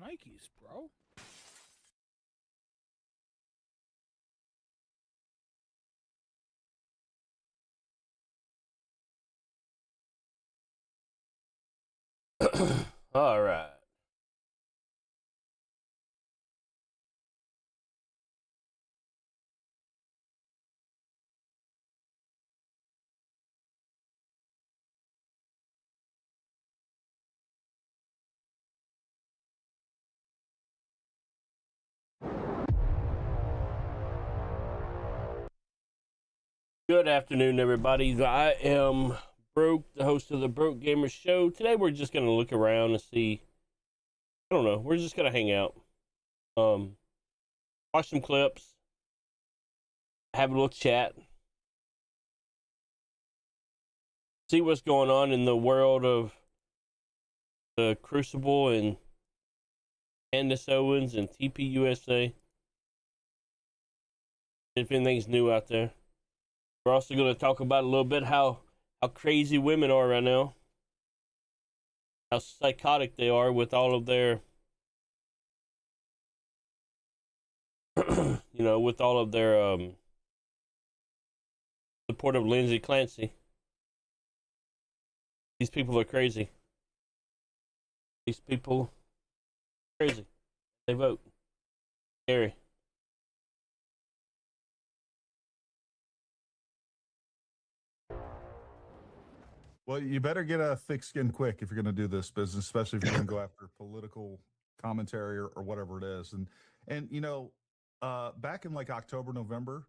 Nikes, bro. All right. Good afternoon, everybody. I am Broke, the host of the Broke Gamer Show. Today, we're just going to look around and see. I don't know. We're just going to hang out, watch some clips, have a little chat, see what's going on in the world of the Crucible and Candice Owens and TPUSA. If anything's new out there. We're also going to talk about a little bit how crazy women are right now. How psychotic they are with all of their, with all of their support of Lindsay Clancy. These people are crazy. These people are crazy. They vote. Scary. Well, you better get a thick skin quick if you're going to do this business, especially if you're going to go after political commentary or whatever it is. And back in like October, November,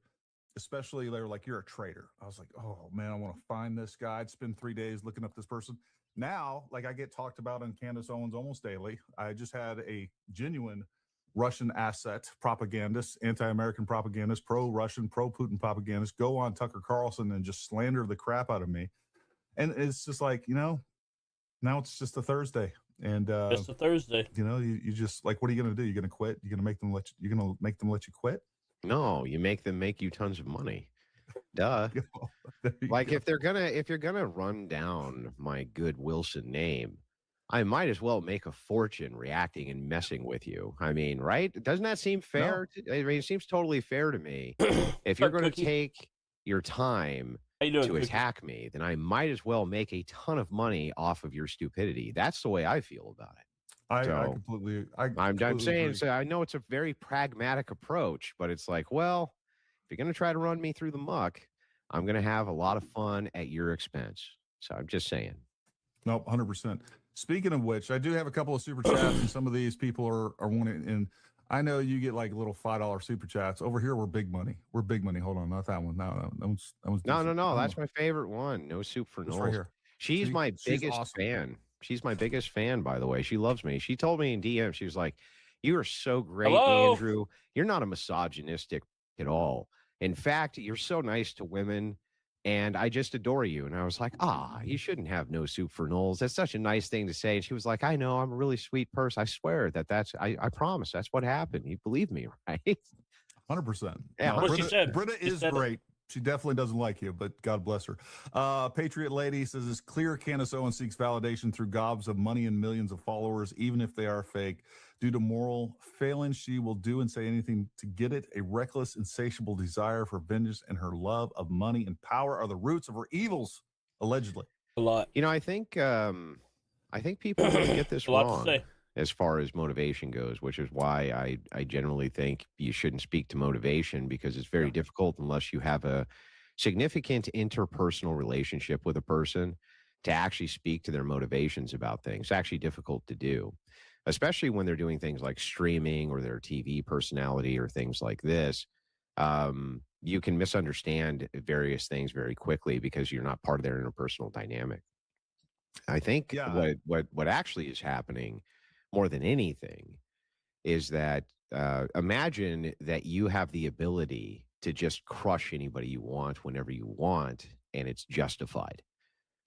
especially they were like, you're a traitor. I was like, oh man, I want to find this guy. I'd spend 3 days looking up this person. Now, like I get talked about on Candace Owens almost daily. I just had a genuine Russian asset propagandist, anti-American propagandist, pro-Russian, pro-Putin propagandist go on Tucker Carlson and just slander the crap out of me. And it's just like, now it's just a Thursday. And just a Thursday. You just like, what are you going to do? You're going to quit? You're going to make them let you quit? No, you make them make you tons of money. Duh. Like if you're gonna run down my good Wilson name, I might as well make a fortune reacting and messing with you. I mean, right? Doesn't that seem fair? No. I mean, it seems totally fair to me. If you're going to take your time to attack me, then I might as well make a ton of money off of your stupidity. That's the way I feel about it. I completely saying, agree. so I know it's a very pragmatic approach, but it's like, well, if you're going to try to run me through the muck, I'm going to have a lot of fun at your expense. So I'm just saying. Nope, 100%. Speaking of which, I do have a couple of super chats, and some of these people are wanting. And I know you get like little $5 super chats. Over here, we're big money. We're big money. Hold on, not that one. No. That's my favorite one. No soup for Knowles. Right here. She's my biggest fan. She's my biggest fan, by the way. She loves me. She told me in DM, she was like, "You are so great, Hello? Andrew. You're not a misogynistic at all. In fact, you're so nice to women, and I just adore you." And I was like, you shouldn't have no soup for Knowles. That's such a nice thing to say. And she was like, I know, I'm a really sweet person. I swear I promise that's what happened. You believe me, right? 100%. Yeah, no, she said. Britta is great. She definitely doesn't like you, but God bless her. Patriot Lady says, it's clear Candace Owens seeks validation through gobs of money and millions of followers, even if they are fake. Due to moral failing, she will do and say anything to get it. A reckless, insatiable desire for vengeance and her love of money and power are the roots of her evils, allegedly. A lot. I think people really get this A lot wrong to say. as far as motivation goes, which is why I generally think you shouldn't speak to motivation, because it's very difficult unless you have a significant interpersonal relationship with a person to actually speak to their motivations about things. It's actually difficult to do, especially when they're doing things like streaming or their TV personality or things like this. You can misunderstand various things very quickly because you're not part of their interpersonal dynamic. I think what actually is happening more than anything is that imagine that you have the ability to just crush anybody you want whenever you want, and it's justified.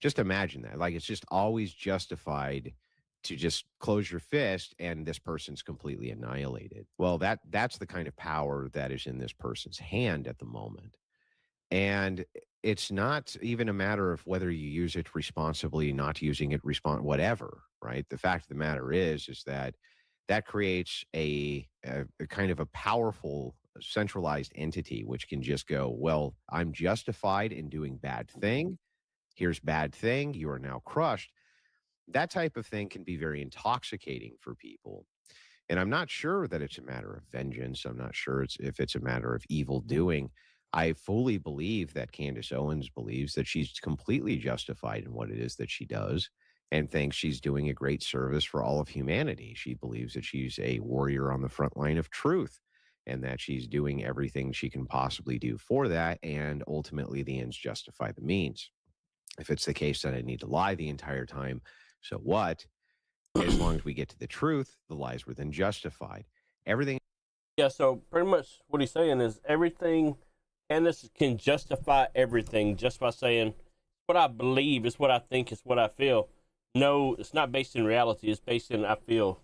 Just imagine that. Like, it's just always justified to just close your fist and this person's completely annihilated. Well, that's the kind of power that is in this person's hand at the moment. And it's not even a matter of whether you use it responsibly, not using it whatever, right? The fact of the matter is that that creates a kind of a powerful centralized entity which can just go, well, I'm justified in doing bad thing. Here's bad thing. You are now crushed. That type of thing can be very intoxicating for people. And I'm not sure that it's a matter of vengeance. I'm not sure if it's a matter of evil doing. I fully believe that Candace Owens believes that she's completely justified in what it is that she does and thinks she's doing a great service for all of humanity. She believes that she's a warrior on the front line of truth and that she's doing everything she can possibly do for that. And ultimately, the ends justify the means. If it's the case that I need to lie the entire time, so what? As long as we get to the truth, the lies were then justified. Everything. Yeah, so pretty much what he's saying is everything, Candice can justify everything just by saying, what I believe is what I think is what I feel. No, it's not based in reality. It's based in I feel.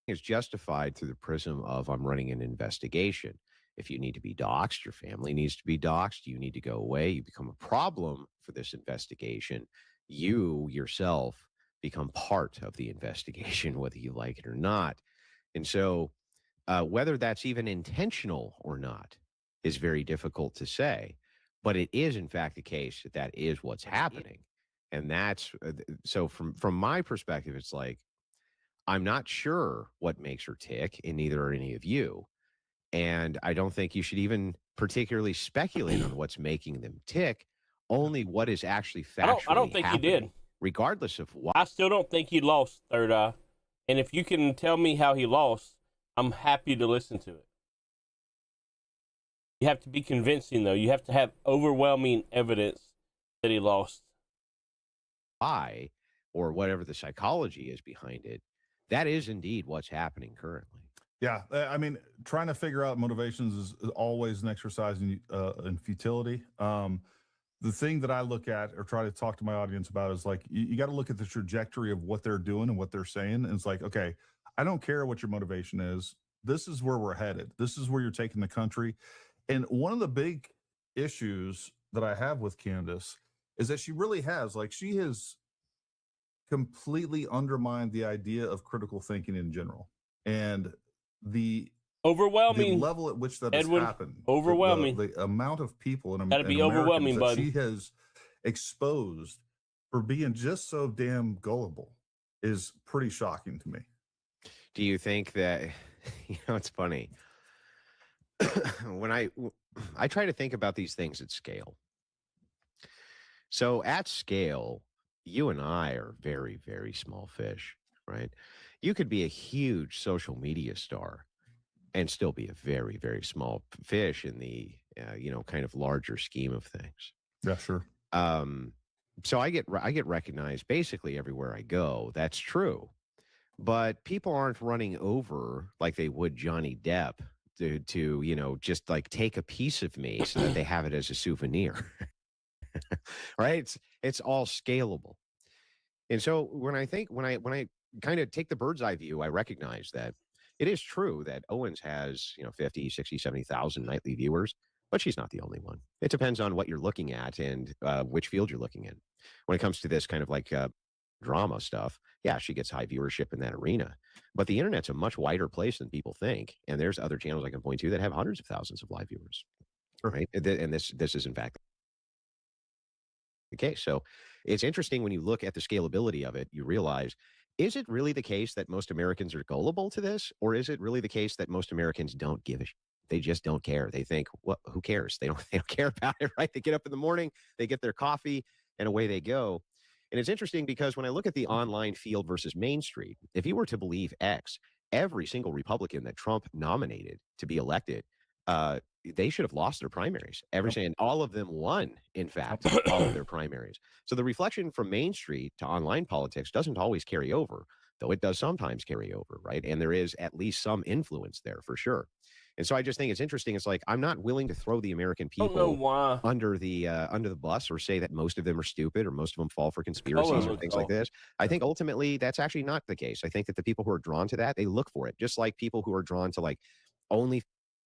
Is justified through the prism of I'm running an investigation. If you need to be doxxed, your family needs to be doxxed. You need to go away. You become a problem for this investigation. You yourself become part of the investigation, whether you like it or not. And so, whether that's even intentional or not is very difficult to say. But it is, in fact, the case that that is what's happening. And that's so from my perspective, it's like, I'm not sure what makes her tick, and neither are any of you. And I don't think you should even particularly speculate on what's making them tick, only what is actually factually I don't think happening, he did. regardless of why. I still don't think he lost, Third Eye. And if you can tell me how he lost, I'm happy to listen to it. You have to be convincing, though. You have to have overwhelming evidence that he lost. Why, or whatever the psychology is behind it, that is indeed what's happening currently. Yeah, I mean, trying to figure out motivations is always an exercise in futility. The thing that I look at or try to talk to my audience about is like, you got to look at the trajectory of what they're doing and what they're saying. And it's like, okay, I don't care what your motivation is. This is where we're headed. This is where you're taking the country. And one of the big issues that I have with Candice is that she really has, like, she has completely undermined the idea of critical thinking in general. And the overwhelming level at which that Edwin, has happened, overwhelming the amount of people in, Gotta be overwhelming, that bud. she has exposed for being just so damn gullible is pretty shocking to me. Do you think that, it's funny. When I try to think about these things at scale. So at scale, you and I are very, very small fish, right? You could be a huge social media star and still be a very, very small fish in the, kind of larger scheme of things. Yeah, sure. So I get recognized basically everywhere I go. That's true. But people aren't running over like they would Johnny Depp to just like take a piece of me so that they have it as a souvenir. Right? It's all scalable. And so when I kind of take the bird's eye view, I recognize that it is true that Owens has, 50, 60, 70,000 nightly viewers, but she's not the only one. It depends on what you're looking at and which field you're looking in. When it comes to this kind of like drama stuff, yeah, she gets high viewership in that arena. But the internet's a much wider place than people think. And there's other channels I can point to that have hundreds of thousands of live viewers. Right. And this is, in fact, the case. So it's interesting when you look at the scalability of it, you realize, is it really the case that most Americans are gullible to this? Or is it really the case that most Americans don't give a shit? They just don't care. They think, well, who cares? They don't care about it, right? They get up in the morning, they get their coffee, and away they go. And it's interesting because when I look at the online field versus Main Street, if you were to believe X, every single Republican that Trump nominated to be elected, they should have lost their primaries. And all of them won, in fact, all of their primaries. So the reflection from Main Street to online politics doesn't always carry over, though it does sometimes carry over, right? And there is at least some influence there for sure. And so I just think it's interesting. It's like, I'm not willing to throw the American people under the bus or say that most of them are stupid or most of them fall for conspiracies or things like this. I think ultimately that's actually not the case. I think that the people who are drawn to that, they look for it, just like people who are drawn to like only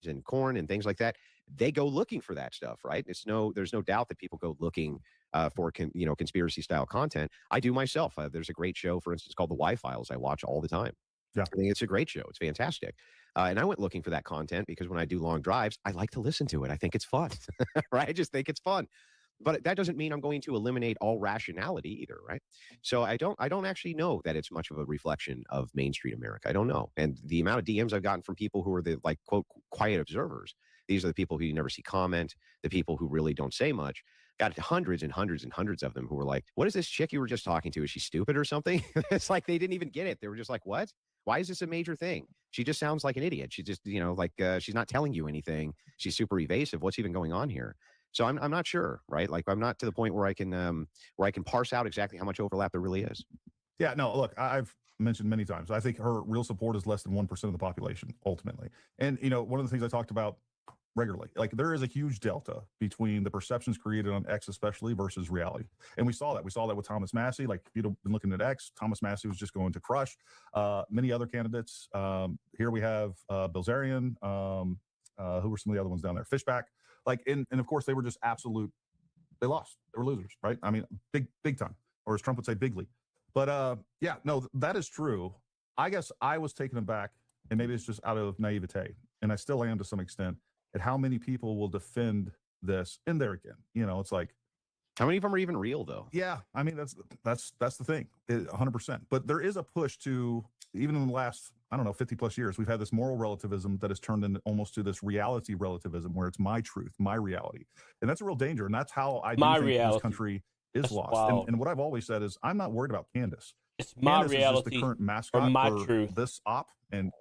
and corn and things like that, they go looking for that stuff, right? There's no doubt that people go looking for conspiracy style content. I do myself. There's a great show, for instance, called The Y Files. I watch all the time. Yeah. I think it's a great show. It's fantastic. And I went looking for that content because when I do long drives, I like to listen to it. I think it's fun, right? I just think it's fun. But that doesn't mean I'm going to eliminate all rationality either, right? So I don't actually know that it's much of a reflection of Main Street America. I don't know. And the amount of DMs I've gotten from people who are the like quote quiet observers, these are the people who you never see comment, the people who really don't say much. Got hundreds and hundreds and hundreds of them who were like, "What is this chick you were just talking to? Is she stupid or something?" It's like they didn't even get it. They were just like, "What? Why is this a major thing? She just sounds like an idiot. She just, she's not telling you anything. She's super evasive. What's even going on here?" So I'm not sure, right? Like I'm not to the point where I can parse out exactly how much overlap there really is. Yeah, no, look, I've mentioned many times. I think her real support is less than 1% of the population ultimately. And one of the things I talked about regularly, like there is a huge delta between the perceptions created on X especially versus reality. And we saw that with Thomas Massey. Like if you'd been looking at X, Thomas Massey was just going to crush many other candidates. Here we have Bilzerian. Who were some of the other ones down there? Fishback. Like, and of course they were just they lost. They were losers, right? I mean, big time, or as Trump would say, bigly. But yeah, no, that is true. I guess I was taken aback, and maybe it's just out of naivete, and I still am to some extent, at how many people will defend this. And there again, it's like, how many of them are even real, though? Yeah, I mean that's the thing, 100%. But there is a push to, even in the last, I don't know, 50 plus years, we've had this moral relativism that has turned into almost to this reality relativism, where it's my truth, my reality, and that's a real danger. And that's how I do think this country is lost. And what I've always said is, I'm not worried about Candice. It's my Candice reality is just the current mascot or my for truth. This op, and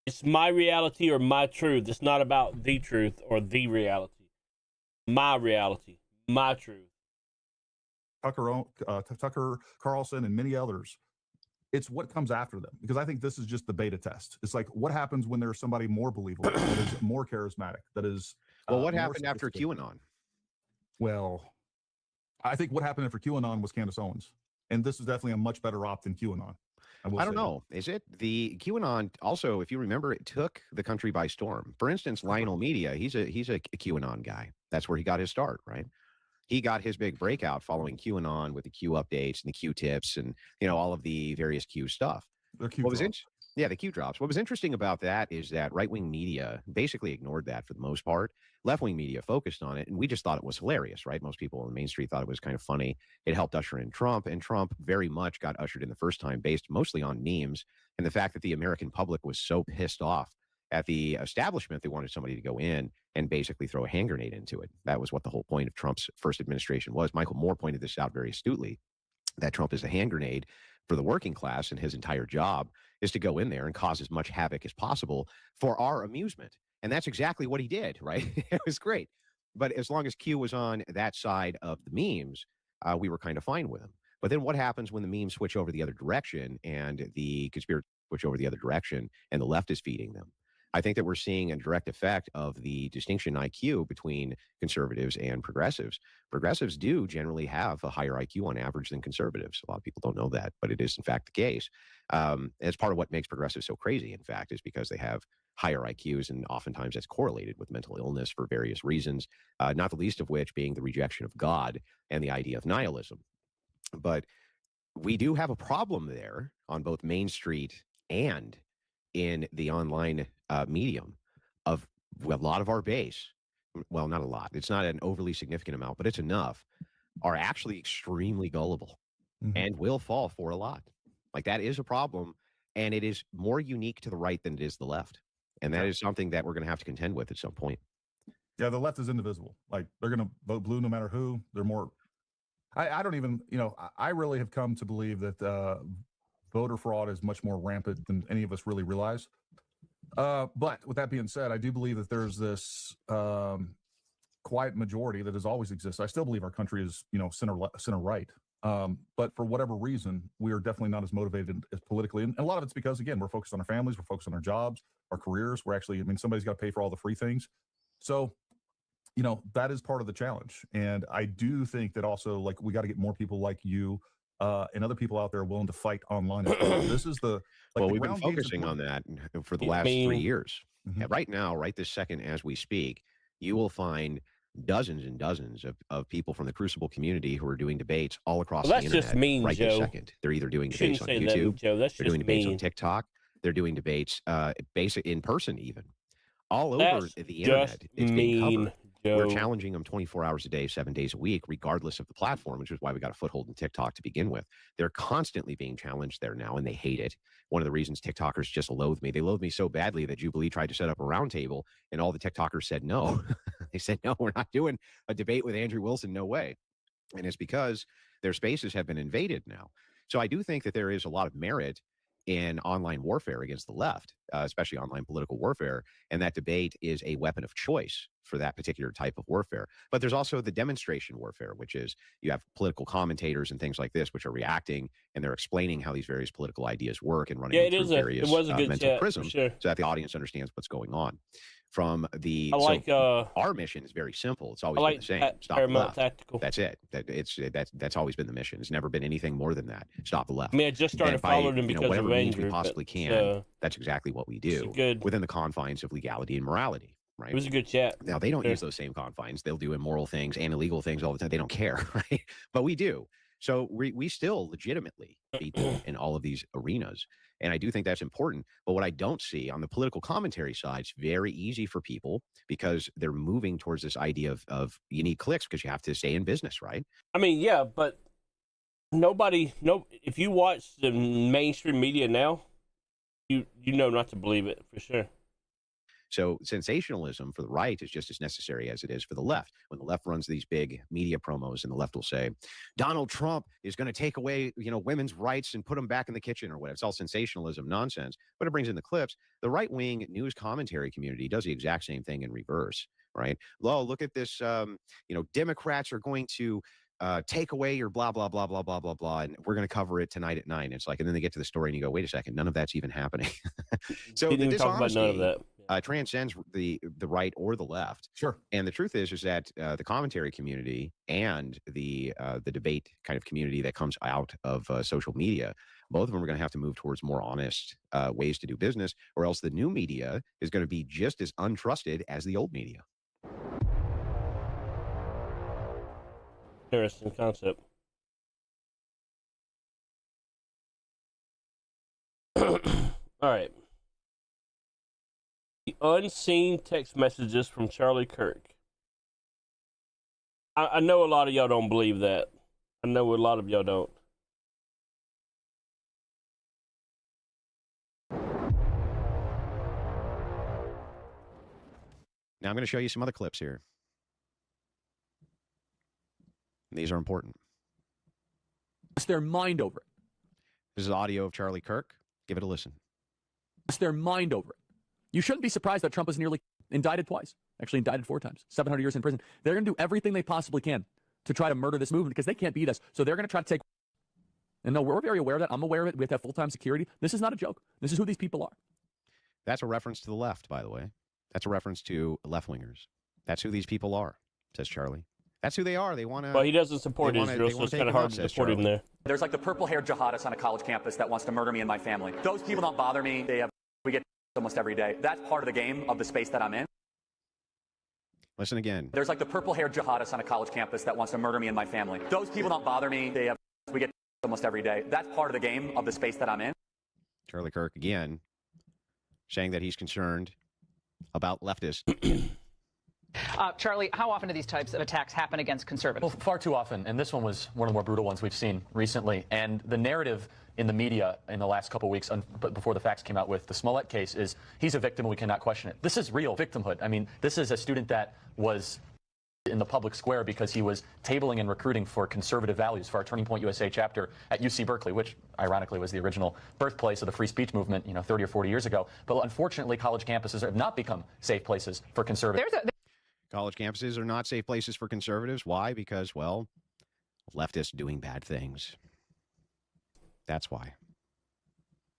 it's my reality or my truth. It's not about the truth or the reality. My reality, my truth. Tucker Carlson and many others. It's what comes after them, because I think this is just the beta test. It's like, what happens when there's somebody more believable, that is more charismatic, that is what happened after QAnon? Well, I think what happened after QAnon was Candace Owens, and this is definitely a much better op than QAnon. I don't know. Is it? The QAnon also, if you remember, it took the country by storm. For instance, Lionel Media, he's a QAnon guy. That's where he got his start, right? He got his big breakout following QAnon with the Q updates and the Q tips and all of the various Q stuff. The Q drops. The Q drops. What was interesting about that is that right-wing media basically ignored that for the most part. Left-wing media focused on it, and we just thought it was hilarious, right? Most people on Main Street thought it was kind of funny. It helped usher in Trump, and Trump very much got ushered in the first time based mostly on memes and the fact that the American public was so pissed off at the establishment, they wanted somebody to go in and basically throw a hand grenade into it. That was what the whole point of Trump's first administration was. Michael Moore pointed this out very astutely, that Trump is a hand grenade for the working class, and his entire job is to go in there and cause as much havoc as possible for our amusement. And that's exactly what he did, right? It was great. But as long as Q was on that side of the memes, we were kind of fine with him. But then what happens when the memes switch over the other direction and the conspirators switch over the other direction and the left is feeding them? I think that we're seeing a direct effect of the distinction IQ between conservatives and progressives. Progressives do generally have a higher IQ on average than conservatives. A lot of people don't know that, but it is in fact the case. It's part of what makes progressives so crazy, in fact, is because they have higher IQs, and oftentimes that's correlated with mental illness for various reasons, not the least of which being the rejection of God and the idea of nihilism. But we do have a problem there on both Main Street and in the online medium of a lot of our base. Well, not a lot. It's not an overly significant amount, but it's enough, are actually extremely gullible and will fall for a lot. Like that is a problem, and it is more unique to the right than it is the left. And that is something that we're going to have to contend with at some point. Yeah, the left is indivisible. Like they're going to vote blue no matter who. They're more. I don't even. I really have come to believe that voter fraud is much more rampant than any of us really realize. But with that being said, I do believe that there's this quiet majority that has always existed. I still believe our country is, center right. But for whatever reason, we are definitely not as motivated as politically. And a lot of it's because, again, we're focused on our families, we're focused on our jobs, our careers. We're actually, somebody's got to pay for all the free things. So, that is part of the challenge. And I do think that also, like, we got to get more people like you and other people out there willing to fight online as well. This is the well, the we've been ground game's focusing on important. that for the I last 3 mean, years. Mhm. Right now, right this second as we speak, you will find dozens and dozens of people from the Crucible community who are doing debates all across well, the that's just internet mean, right this Joe. second. They're either doing You shouldn't debates on say that, YouTube, Joe. That's they're just doing debates on mean. TikTok, they're doing debates basic in person even. All over That's the just internet, it's being mean, covered. We're Joe. challenging them 24 hours a day, 7 days a week, regardless of the platform, which is why we got a foothold in TikTok to begin with. They're constantly being challenged there now, and they hate it. One of the reasons TikTokers just loathe me, they loathe me so badly that Jubilee tried to set up a roundtable, and all the TikTokers said no. They said, no, we're not doing a debate with Andrew Wilson. No way. And it's because their spaces have been invaded now. So I do think that there is a lot of merit in online warfare against the left, especially online political warfare. And that debate is a weapon of choice for that particular type of warfare. But there's also the demonstration warfare, which is you have political commentators and things like this, which are reacting and they're explaining how these various political ideas work and running Yeah, them through various it was a good mental chat for prisms sure. so that the audience understands what's going on. From the I like our mission is very simple. It's I always been like the same. Stop the Paramount left. Tactical. That's it. That's always been the mission. It's never been anything more than that. Stop the left. I mean, I just started And by following him because whatever of means Andrew. we possibly but, can, that's exactly what we do good. within the confines of legality and morality. It Right. was a good chat. Now they don't Sure. use those same confines. They'll do immoral things and illegal things all the time. They don't care, right? But we do. So we still legitimately beat them in all of these arenas. And I do think that's important. But what I don't see on the political commentary side, it's very easy for people because they're moving towards this idea of you need clicks because you have to stay in business, right? I mean, yeah, but if you watch the mainstream media now, you know not to believe it for sure. So sensationalism for the right is just as necessary as it is for the left. When the left runs these big media promos and the left will say, Donald Trump is going to take away, women's rights and put them back in the kitchen or whatever. It's all sensationalism nonsense, but it brings in the clips. The right-wing news commentary community does the exact same thing in reverse, right? Oh, look at this, Democrats are going to take away your blah, blah, blah, blah, blah, blah, blah, and we're going to cover it tonight at 9. It's like, and then they get to the story and you go, wait a second, none of that's even happening. So Didn't the even talk about none of dishonesty that. transcends the right or the left. Sure. And the truth is that the commentary community and the debate kind of community that comes out of social media, both of them are going to have to move towards more honest ways to do business, or else the new media is going to be just as untrusted as the old media. Interesting concept. All right. The unseen text messages from Charlie Kirk. I know a lot of y'all don't believe that. I know a lot of y'all don't. Now I'm going to show you some other clips here. These are important. Lost their mind over it. This is audio of Charlie Kirk. Give it a listen. Lost their mind over it. You shouldn't be surprised that Trump was nearly indicted twice. Actually indicted 4 times. 700 years in prison. They're going to do everything they possibly can to try to murder this movement because they can't beat us. So they're going to try to take. And no, we're very aware of that. I'm aware of it. We have to have full-time security. This is not a joke. This is who these people are. That's a reference to the left, by the way. That's a reference to left-wingers. That's who these people are, says Charlie. That's who they are. They want to. Well, he doesn't support Israel, so it's kind of hard to support him there. There's like the purple-haired jihadist on a college campus that wants to murder me and my family. Those people don't bother me. We get almost every day. That's part of the game of the space that I'm in. Listen again. There's like the purple-haired jihadist on a college campus that wants to murder me and my family. Those people don't bother me. We get almost every day. That's part of the game of the space that I'm in. Charlie Kirk again saying that he's concerned about leftists. Charlie, how often do these types of attacks happen against conservatives? Well, far too often, and this one was one of the more brutal ones we've seen recently. And the narrative in the media in the last couple of weeks, but before the facts came out with the Smollett case, is he's a victim and we cannot question it. This is real victimhood. I mean, this is a student that was in the public square because he was tabling and recruiting for conservative values for our Turning Point USA chapter at UC Berkeley, which ironically was the original birthplace of the free speech movement, 30 or 40 years ago. But unfortunately, college campuses have not become safe places for conservatives. College campuses are not safe places for conservatives. Why? Because, well, leftists doing bad things. That's why.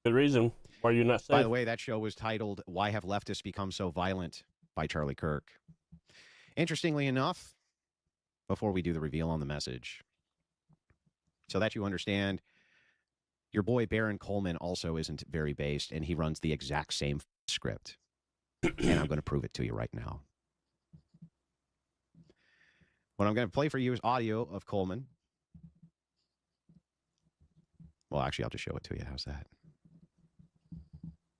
Good reason why you're not safe. By the way, that show was titled Why Have Leftists Become So Violent by Charlie Kirk. Interestingly enough, before we do the reveal on the message, So that you understand, your boy Baron Coleman also isn't very based, and he runs the exact same script. And I'm going to prove it to you right now. What I'm going to play for you is audio of Coleman. Well, actually, I'll just show it to you. How's that?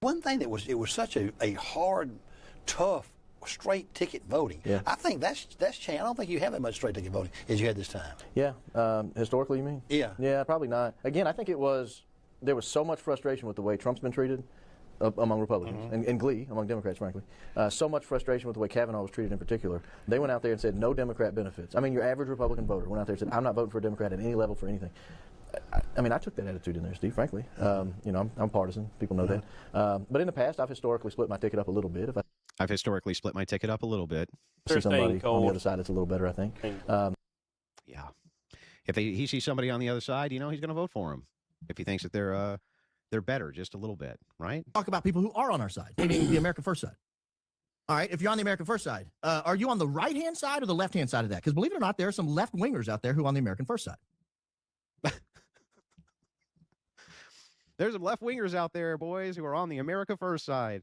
One thing that it was such a hard, tough, straight ticket voting. Yeah. I think that's changed. I don't think you have that much straight ticket voting as you had this time. Yeah, historically, you mean? Yeah. Yeah, probably not. Again, I think there was so much frustration with the way Trump's been treated among Republicans, and glee among Democrats, frankly. So much frustration with the way Kavanaugh was treated in particular. They went out there and said no Democrat benefits. I mean, your average Republican voter went out there and said, I'm not voting for a Democrat at any level for anything. I mean, I took that attitude in there, Steve, frankly. You know, I'm partisan. People know that. But in the past, I've historically split my ticket up a little bit. If I've historically split my ticket up a little bit. see somebody on the other side, it's a little better, I think. Yeah. If he sees somebody on the other side, you know, he's going to vote for him. If he thinks that they're better just a little bit, right? Talk about people who are on our side, meaning the American First side. All right, if you're on the American First side, are you on the right-hand side or the left-hand side of that? Because believe it or not, there are some left-wingers out there who are on the American First side. There's some left-wingers out there, boys, who are on the America First side.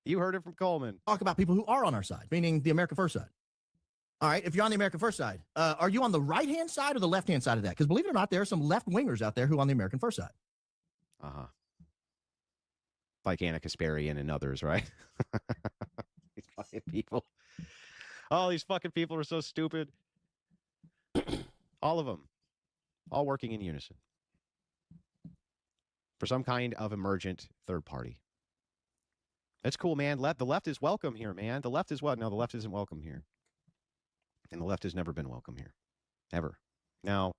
You heard it from Coleman. Talk about people who are on our side, meaning the American First side. All right, if you're on the American First side, are you on the right-hand side or the left-hand side of that? Because believe it or not, there are some left-wingers out there who are on the American First side. Uh-huh. Like Anna Kasparian and others, right? These fucking people. Oh, these fucking people are so stupid. All of them. All working in unison. For some kind of emergent third party. That's cool, man. The left is welcome here, man. The left is what? No, the left isn't welcome here. And the left has never been welcome here. Ever. Now,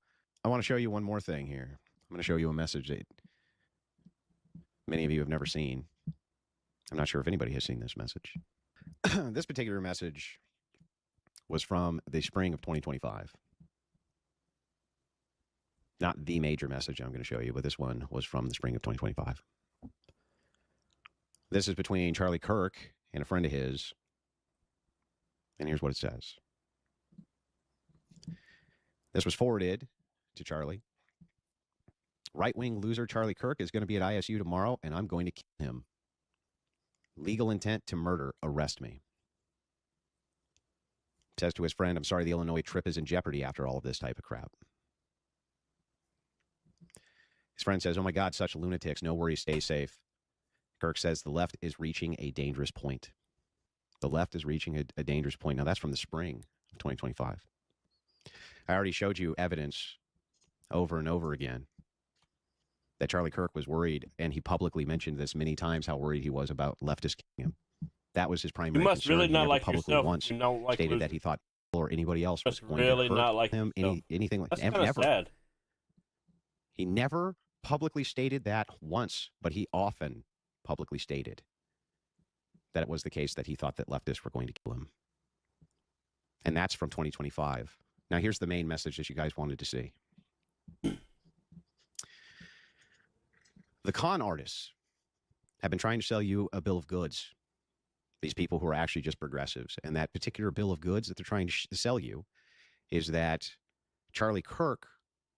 I want to show you one more thing here. I'm going to show you a message that many of you have never seen. I'm not sure if anybody has seen this message. This particular message was from the spring of 2025. Not the major message I'm going to show you, but this one was from the spring of 2025. This is between Charlie Kirk and a friend of his. And here's what it says. This was forwarded to Charlie. Right-wing loser Charlie Kirk is going to be at ISU tomorrow, and I'm going to kill him. Legal intent to murder. Arrest me. Says to his friend, I'm sorry the Illinois trip is in jeopardy after all of this type of crap. His friend says, oh my God, such lunatics. No worries, stay safe. Kirk says the left is reaching a dangerous point. The left is reaching a dangerous point. Now, that's from the spring of 2025. I already showed you evidence over and over again that Charlie Kirk was worried, and he publicly mentioned this many times, how worried he was about leftists killing him. That was his primary concern. You must really not like publicly yourself. Once you don't like stated that he thought or anybody else was going really to hurt not like him, anything like that. That's kind of sad. He never publicly stated that once, but he often publicly stated that it was the case that he thought that leftists were going to kill him. And that's from 2025. Now, here's the main message that you guys wanted to see. The con artists have been trying to sell you a bill of goods. These people who are actually just progressives. And that particular bill of goods that they're trying to sell you is that Charlie Kirk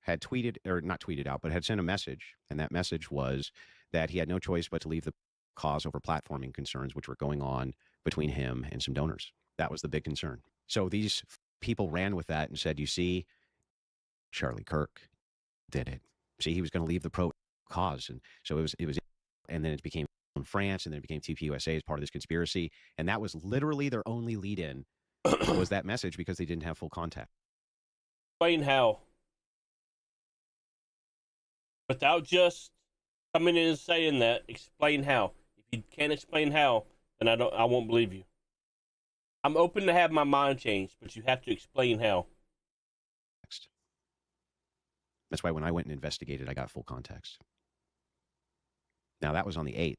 had tweeted, or not tweeted out, but had sent a message. And that message was that he had no choice but to leave the cause over platforming concerns, which were going on between him and some donors. That was the big concern. So these people ran with that and said, you see, Charlie Kirk did it. See, he was going to leave the pro cause. And so it was, and then it became in France, and then it became TPUSA as part of this conspiracy. And that was literally their only lead in was that message, because they didn't have full contact. Explain how. Without just coming in and saying that, explain how. If you can't explain how, then I won't believe you. I'm open to have my mind changed, but you have to explain how. That's why when I went and investigated, I got full context. Now, that was on the 8th.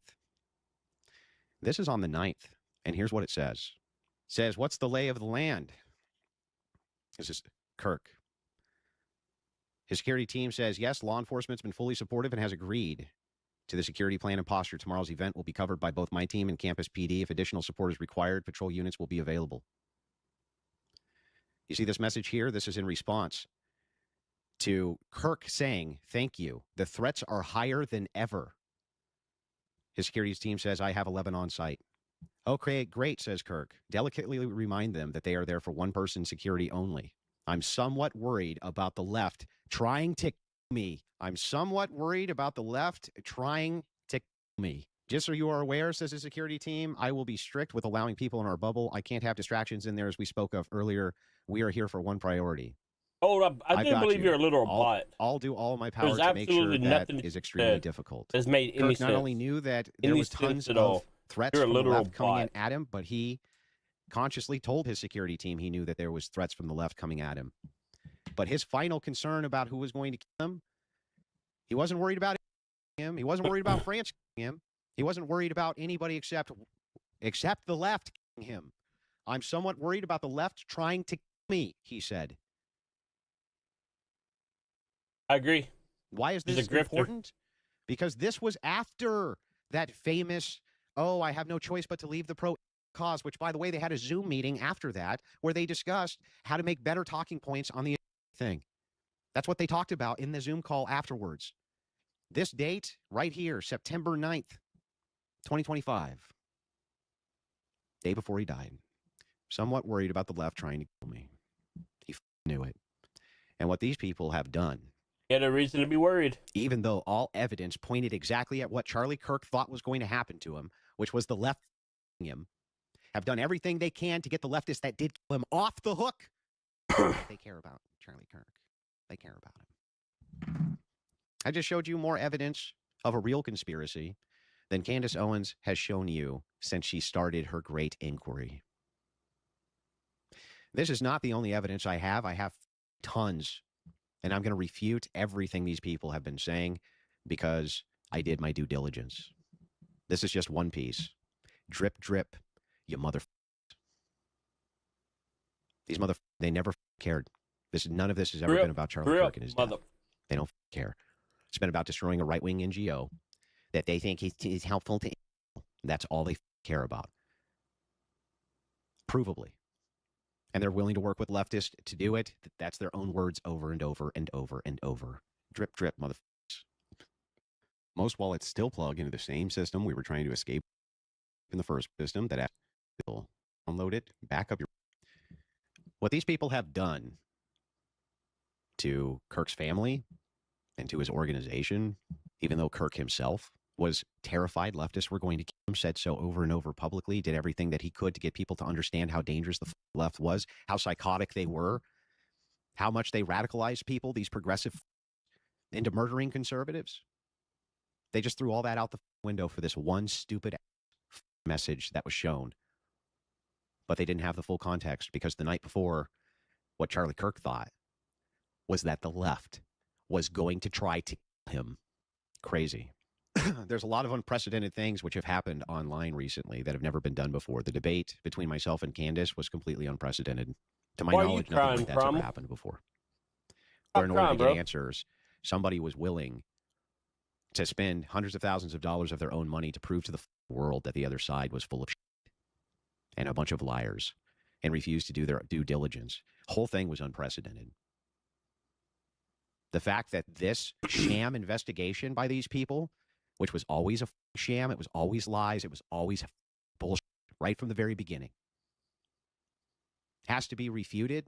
This is on the 9th, and here's what it says. It says, what's the lay of the land? This is Kirk. His security team says, yes, law enforcement's been fully supportive and has agreed to the security plan and posture. Tomorrow's event will be covered by both my team and Campus PD. If additional support is required, patrol units will be available. You see this message here? This is in response to Kirk saying, "Thank you. The threats are higher than ever." His security team says, "I have 11 on site." "Okay, great," says Kirk. "Delicately remind them that they are there for one person's security only. I'm somewhat worried about the left trying to kill me. I'm somewhat worried about the left trying to kill me. Just so you are aware," says the security team, "I will be strict with allowing people in our bubble. I can't have distractions in there, as we spoke of earlier. We are here for one priority." Hold up. I do believe you're a literal bot. I'll do all my There's power to make sure absolutely that nothing is extremely difficult. That's made any Kirk sense. not only knew that there Any was tons sense at of all. threats You're a from the literal left coming in bot. at him, but he consciously told his security team he knew that there was threats from the left coming at him. But his final concern about who was going to kill him, he wasn't worried about him. He wasn't worried about France killing him. He wasn't worried about anybody except the left killing him. "I'm somewhat worried about the left trying to kill me," he said. I agree. Why is He's this a grifter. important? Because this was after that famous, "Oh, I have no choice but to leave the pro cause," which, by the way, they had a Zoom meeting after that where they discussed how to make better talking points on the thing. That's what they talked about in the Zoom call afterwards. This date right here, September 9th, 2025. Day before he died. "Somewhat worried about the left trying to kill me." He knew it. And what these people have done, He had a reason to be worried. even though all evidence pointed exactly at what Charlie Kirk thought was going to happen to him, which was the left him, have done everything they can to get the leftists that did kill him off the hook. They care about Charlie Kirk. They care about him. I just showed you more evidence of a real conspiracy than Candice Owens has shown you since she started her great inquiry. This is not the only evidence I have. I have tons. And I'm going to refute everything these people have been saying because I did my due diligence. This is just one piece. Drip, drip, you motherfuckers. These motherfuckers, they never cared. None of this has ever been about Charlie Kirk and his death. They don't care. It's been about destroying a right-wing NGO that they think is helpful to. That's all they care about. Provably. And they're willing to work with leftists to do it. That's their own words over and over and over and over. Drip, drip, motherfuckers. Most wallets still plug into the same system we were trying to escape in the first system that will download it, back up your. What these people have done to Kirk's family and to his organization, even though Kirk himself was terrified leftists were going to kill him, said so over and over publicly, did everything that he could to get people to understand how dangerous the left was, how psychotic they were, how much they radicalized people, these progressive, into murdering conservatives. They just threw all that out the window for this one stupid message that was shown. But they didn't have the full context because the night before, what Charlie Kirk thought was that the left was going to try to kill him. Crazy. There's a lot of unprecedented things which have happened online recently that have never been done before. The debate between myself and Candice was completely unprecedented. To my knowledge, nothing like that's ever happened before. Where in order to get answers, somebody was willing to spend hundreds of thousands of dollars of their own money to prove to the world that the other side was full of shit and a bunch of liars and refused to do their due diligence. Whole thing was unprecedented. The fact that this sham investigation by these people, which was always a sham, it was always lies, it was always bullshit right from the very beginning, has to be refuted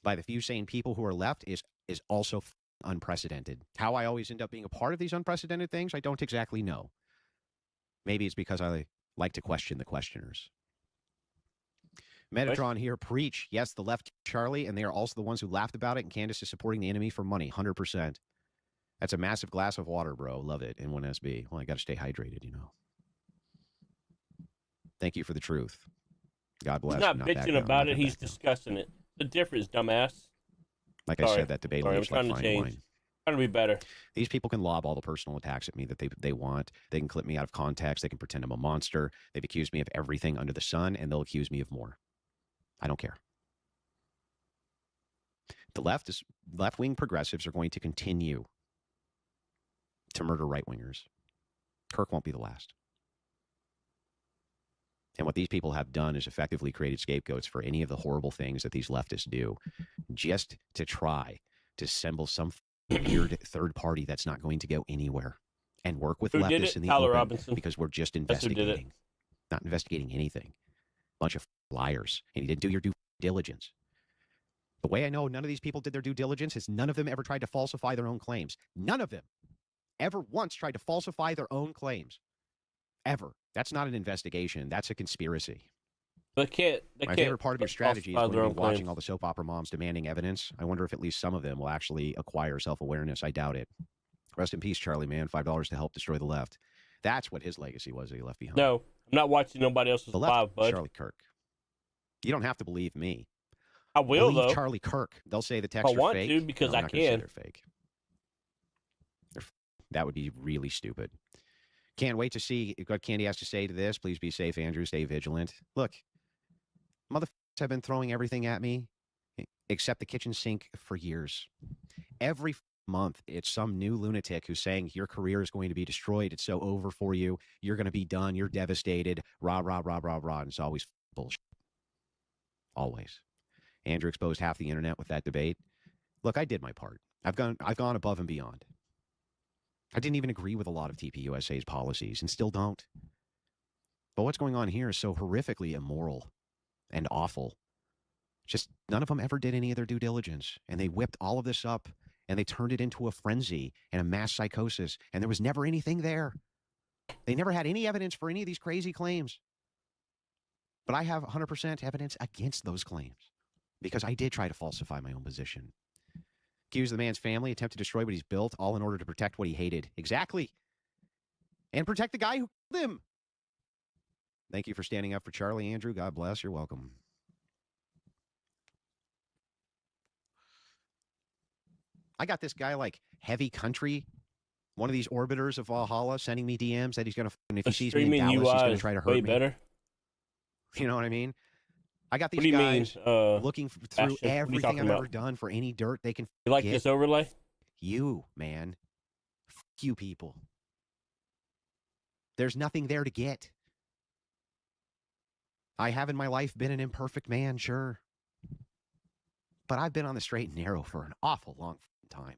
by the few sane people who are left is also unprecedented. How I always end up being a part of these unprecedented things, I don't exactly know. Maybe it's because I like to question the questioners. Metatron here, preach. Yes, the left, Charlie, and they are also the ones who laughed about it, and Candice is supporting the enemy for money, 100%. That's a massive glass of water, bro. Love it. N1SB. Well, I got to stay hydrated, you know. Thank you for the truth. God bless. He's not bitching about it. He's discussing it. The difference, dumbass. Like I said, that debate looks like fine wine. Trying to be better. These people can lob all the personal attacks at me that they want. They can clip me out of context. They can pretend I'm a monster. They've accused me of everything under the sun, and they'll accuse me of more. I don't care. The left-wing progressives are going to continue to murder right-wingers. Kirk won't be the last. And what these people have done is effectively created scapegoats for any of the horrible things that these leftists do, just to try to assemble some weird third party that's not going to go anywhere and work with Who did leftists it? in the Tyler open Robinson. because we're just That's who did it. investigating, not investigating anything. Bunch of liars, and you didn't do your due diligence. The way I know none of these people did their due diligence is none of them ever tried to falsify their own claims. None of them ever once tried to falsify their own claims. Ever. That's not an investigation. That's a conspiracy. They can't. My favorite part of your strategy is going to be watching claims. all the soap opera moms demanding evidence. I wonder if at least some of them will actually acquire self-awareness. I doubt it. Rest in peace, Charlie, man. $5 to help destroy the left. That's what his legacy was that he left behind. No, I'm not watching nobody else's The left, live, bud. Charlie Kirk. You don't have to believe me. I will, believe though. Charlie Kirk. They'll say the texts I are want fake. to because No, I I'm not gonna say can. they're fake. That would be really stupid. Can't wait to see what Candy has to say to this. Please be safe, Andrew. Stay vigilant. Look, motherfuckers have been throwing everything at me except the kitchen sink for years. Every month, it's some new lunatic who's saying your career is going to be destroyed. It's so over for you. You're going to be done. You're devastated. Rah, rah, rah, rah, rah. And it's always bullshit. Always. Andrew exposed half the internet with that debate. Look, I did my part. I've gone above and beyond. I didn't even agree with a lot of TPUSA's policies and still don't. But what's going on here is so horrifically immoral and awful. Just none of them ever did any of their due diligence. And they whipped all of this up and they turned it into a frenzy and a mass psychosis. And there was never anything there. They never had any evidence for any of these crazy claims. But I have 100% evidence against those claims because I did try to falsify my own position. Accused the man's family, attempt to destroy what he's built, all in order to protect what he hated. Exactly. And protect the guy who killed him. Thank you for standing up for Charlie, Andrew. God bless. You're welcome. I got this guy like Heavy Country, one of these orbiters of Valhalla, sending me DMs that he's going to, if he sees me in Dallas, he's going to try to hurt me. Better. You know what I mean? I got these what do you guys mean, looking through everything I've ever done for any dirt they can. You like get. this overlay? You, man. F you people. There's nothing there to get. I have in my life been an imperfect man, sure. But I've been on the straight and narrow for an awful long time.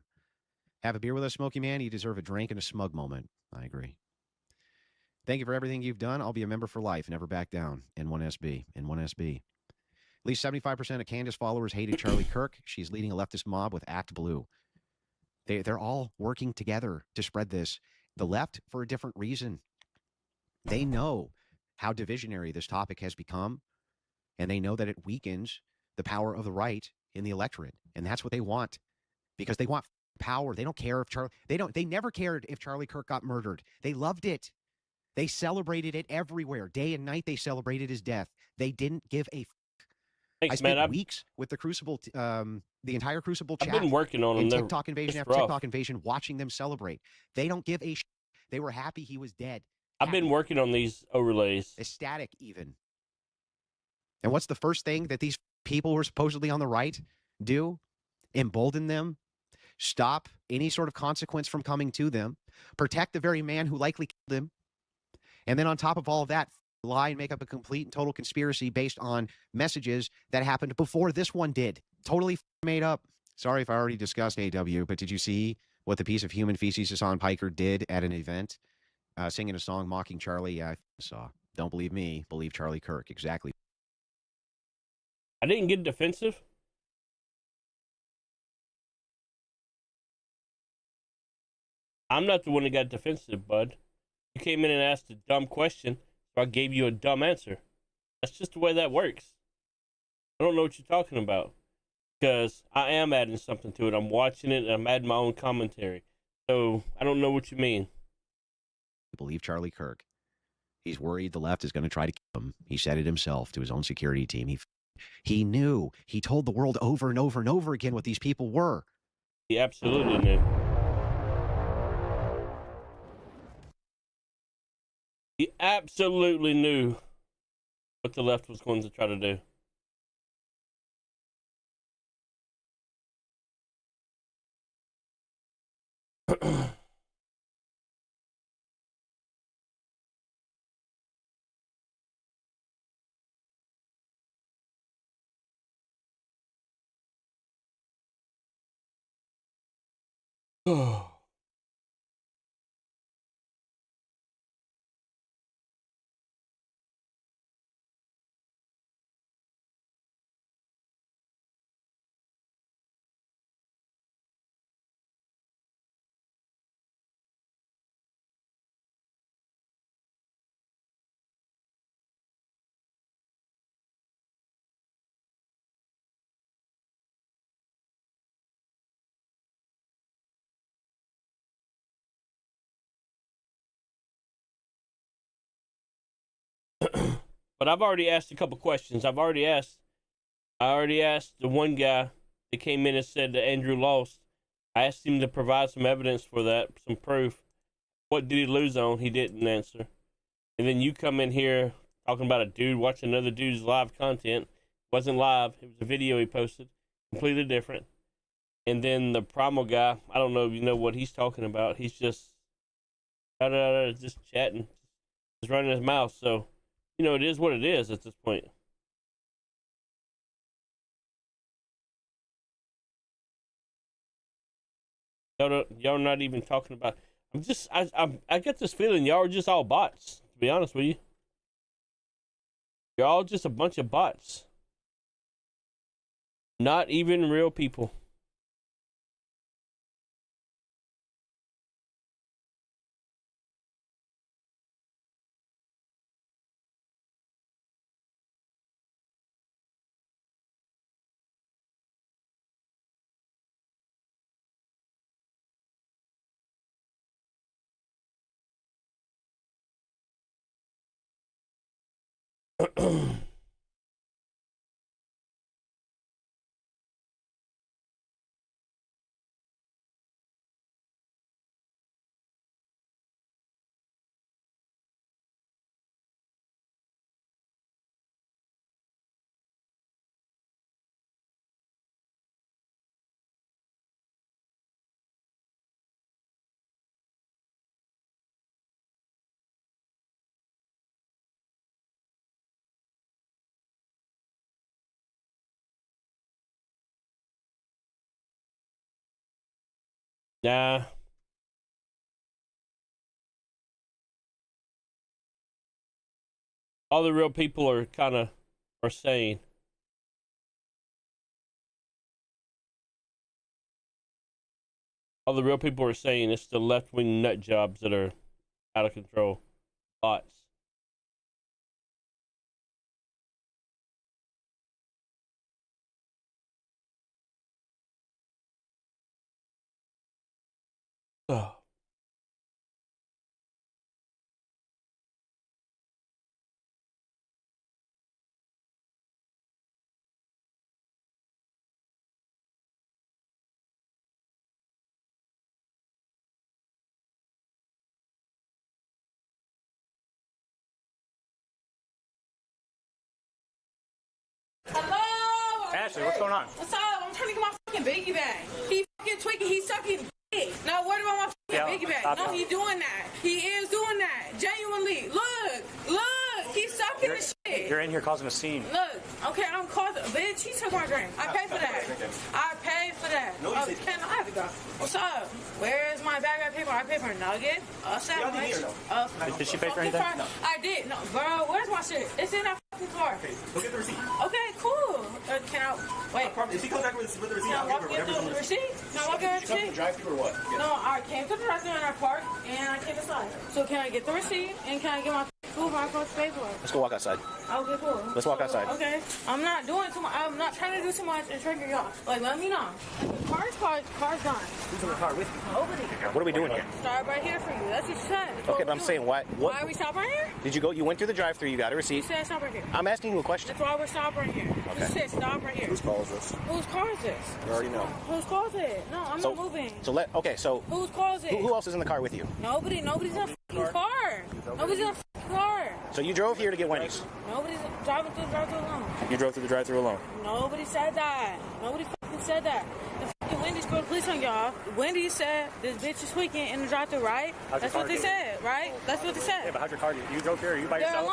Have a beer with us, Smoky Man. You deserve a drink and a smug moment. I agree. Thank you for everything you've done. I'll be a member for life. Never back down. N1SB. N1SB. At least 75% of Candice followers hated Charlie Kirk. She's leading a leftist mob with Act Blue. They're all working together to spread this. The left for a different reason. They know how divisionary this topic has become, and they know that it weakens the power of the right in the electorate, and that's what they want, because they want power. They don't care if they never cared if Charlie Kirk got murdered. They loved it. They celebrated it everywhere. Day and night they celebrated his death. They didn't give a Thanks, I spent man. weeks with the Crucible, the entire Crucible chat. I've been working on in them. TikTok invasion after TikTok invasion, watching them celebrate. They don't give a They were happy he was dead. I've been working on these overlays. Ecstatic, even. And what's the first thing that these people who are supposedly on the right do? Embolden them, stop any sort of consequence from coming to them, protect the very man who likely killed them, and then on top of all of that, lie and make up a complete and total conspiracy based on messages that happened before this one did. Totally made up. Sorry if I already discussed AW, but did you see what the piece of human feces Hassan Piker did at an event? Singing a song mocking Charlie? Yeah, I saw. Don't believe me. Believe Charlie Kirk. Exactly. I didn't get defensive. I'm not the one that got defensive, bud. You came in and asked a dumb question, so I gave you a dumb answer. That's just the way that works. I don't know what you're talking about, because I am adding something to it. I'm watching it, and I'm adding my own commentary. So I don't know what you mean. Believe Charlie Kirk. He's worried the left is going to try to kill him. He said it himself to his own security team. He knew. He told the world over and over and over again what these people were. He absolutely knew. He absolutely knew what the left was going to try to do. But I've already asked a couple questions. I already asked the one guy that came in and said that Andrew lost. I asked him to provide some evidence for that, some proof. What did he lose on? He didn't answer. And then you come in here talking about a dude watching another dude's live content. It wasn't live. It was a video he posted. Completely different. And then the Primal guy, I don't know if you know what he's talking about. He's just chatting. Just running his mouth. So, it is what it is at this point. Y'all not even talking about. I get this feeling y'all are just all bots. To be honest with you, you're all just a bunch of bots. Not even real people. Nah. All the real people are saying. All the real people are saying it's the left-wing nut jobs that are out of control. Bots. Oh. Hello? Ashley, what's going on? What's up? I'm trying to get my fucking biggie bag. He fucking tweaking. He's sucking dick. Now what about my fucking biggie bag? No, he's doing that. He is doing that. Genuinely. Look. He's sucking the shit. You're in here causing a scene. Look. Okay, I'm causing. Bitch, he took my drink. I paid for that. I paid for that. No, you said I have to go. What's up? Where is my bag? I paid for a nugget. A sandwich. Did she pay for anything? No. I did. No, bro. Where's my shit? It's in that fucking car. Okay, look at the receipt. Okay, cool. Can I wait? If he comes back with the receipt, I'll give her whatever. The receipt? Can I walk in the receipt? Drive-through or what? Yeah. No, I came to the drive-through and I parked and I came inside. So can I get the receipt and can I get my food for my supposed to pay for it? Let's go walk outside. Okay, cool. Let's walk outside. Okay. I'm not doing too much. I'm not trying to do too much and trigger y'all. Like, let me know. Car's gone. Who's in the car with you? Nobody. What are we doing here? Stop right here for you. That's what you said. Okay, but I'm saying what? Why are we stopping right here? Did you go? You went through the drive-through. You got a receipt. You said stop right here. I'm asking you a question. That's why we're stopping right here. Okay. You said stop right here. Whose car is this? Whose car is this? You already know. Whose car is it? No, I'm not moving. So whose car is it? Who else is in the car with you? Nobody's in a fucking car. Nobody's in a fucking car. So you drove here to get Wendy's. Nobody's driving through the drive-thru alone. You drove through the drive-thru alone. Nobody said that. Nobody fucking said that. The fucking Wendy's called the police on y'all. Wendy's said this bitch is tweaking in the drive-thru, right? That's what they said, right? That's what they said. Yeah, but how'd your car? You drove here. Are you by yourself?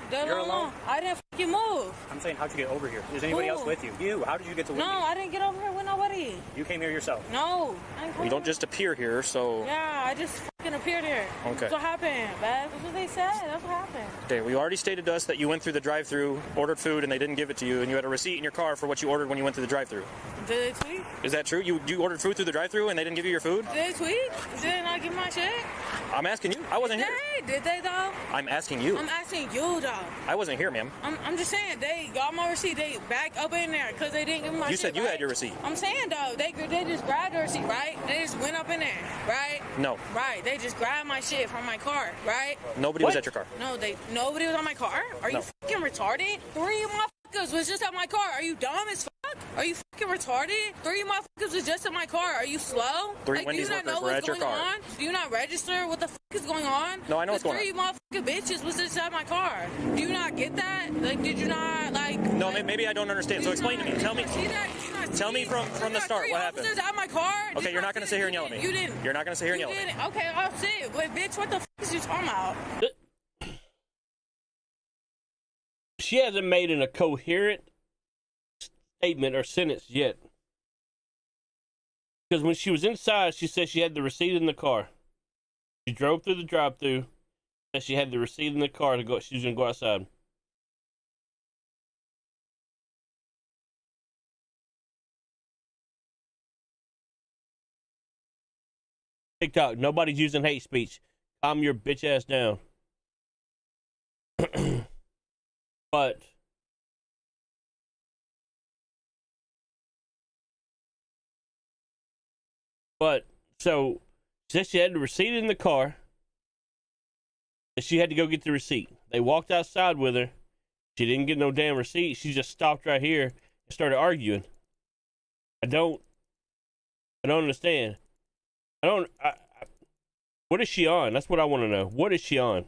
They're alone. They're alone. I didn't You move. I'm saying, how'd you get over here? Is anybody else with you? You. How did you get to? No, I didn't get over here with nobody. You came here yourself. No. You don't just appear here, so. Yeah, I just fucking appeared here. Okay. That's what happened, man. That's what they said. That's what happened. Okay, well, you already stated to us that you went through the drive-thru, ordered food, and they didn't give it to you, and you had a receipt in your car for what you ordered when you went through the drive-thru. Did they tweet? Is that true? You ordered food through the drive-thru and they didn't give you your food? Did they tweet? Did they not give my shit? I'm asking you. I wasn't here. Did they though? I'm asking you. I'm asking you though. I wasn't here, ma'am. I'm just saying they got my receipt. They back up in there because they didn't give me my shit. You said you right? had your receipt. I'm saying though, they just grabbed the receipt, right? They just went up in there, right? No. Right. They just grabbed my shit from my car, right? Nobody was at your car. No, nobody was on my car. Are you fucking retarded? 3 motherfuckers was just at my car. Are you dumb as fuck? Are you fucking retarded? 3 motherfuckers was just at my car. Are you slow? 3 like, Wendy's do you not know workers were what's at your going car. on? Do you not register what the fuck is going on? No, I know what's going on. 3 motherfucking bitches was just at my car. Do you not get that? Like, did you not, like... No, maybe I don't understand. So explain to me. Tell me. Tell me from the start what happened. At my car. Okay, you're not going to sit here and yell at me. You didn't. You're not going to sit here and yell at me. Okay, I'll sit. But bitch, what the fuck is you talking about? She hasn't made a coherent statement or sentence yet. Because when she was inside, she said she had the receipt in the car. She drove through the drive-thru. Said she had the receipt in the car to go. She was gonna go outside. TikTok. Nobody's using hate speech. Calm your bitch ass down. But so she said she had the receipt in the car, and she had to go get the receipt. They walked outside with her. She didn't get no damn receipt. She just stopped right here and started arguing. I don't understand. What is she on? That's what I want to know. What is she on?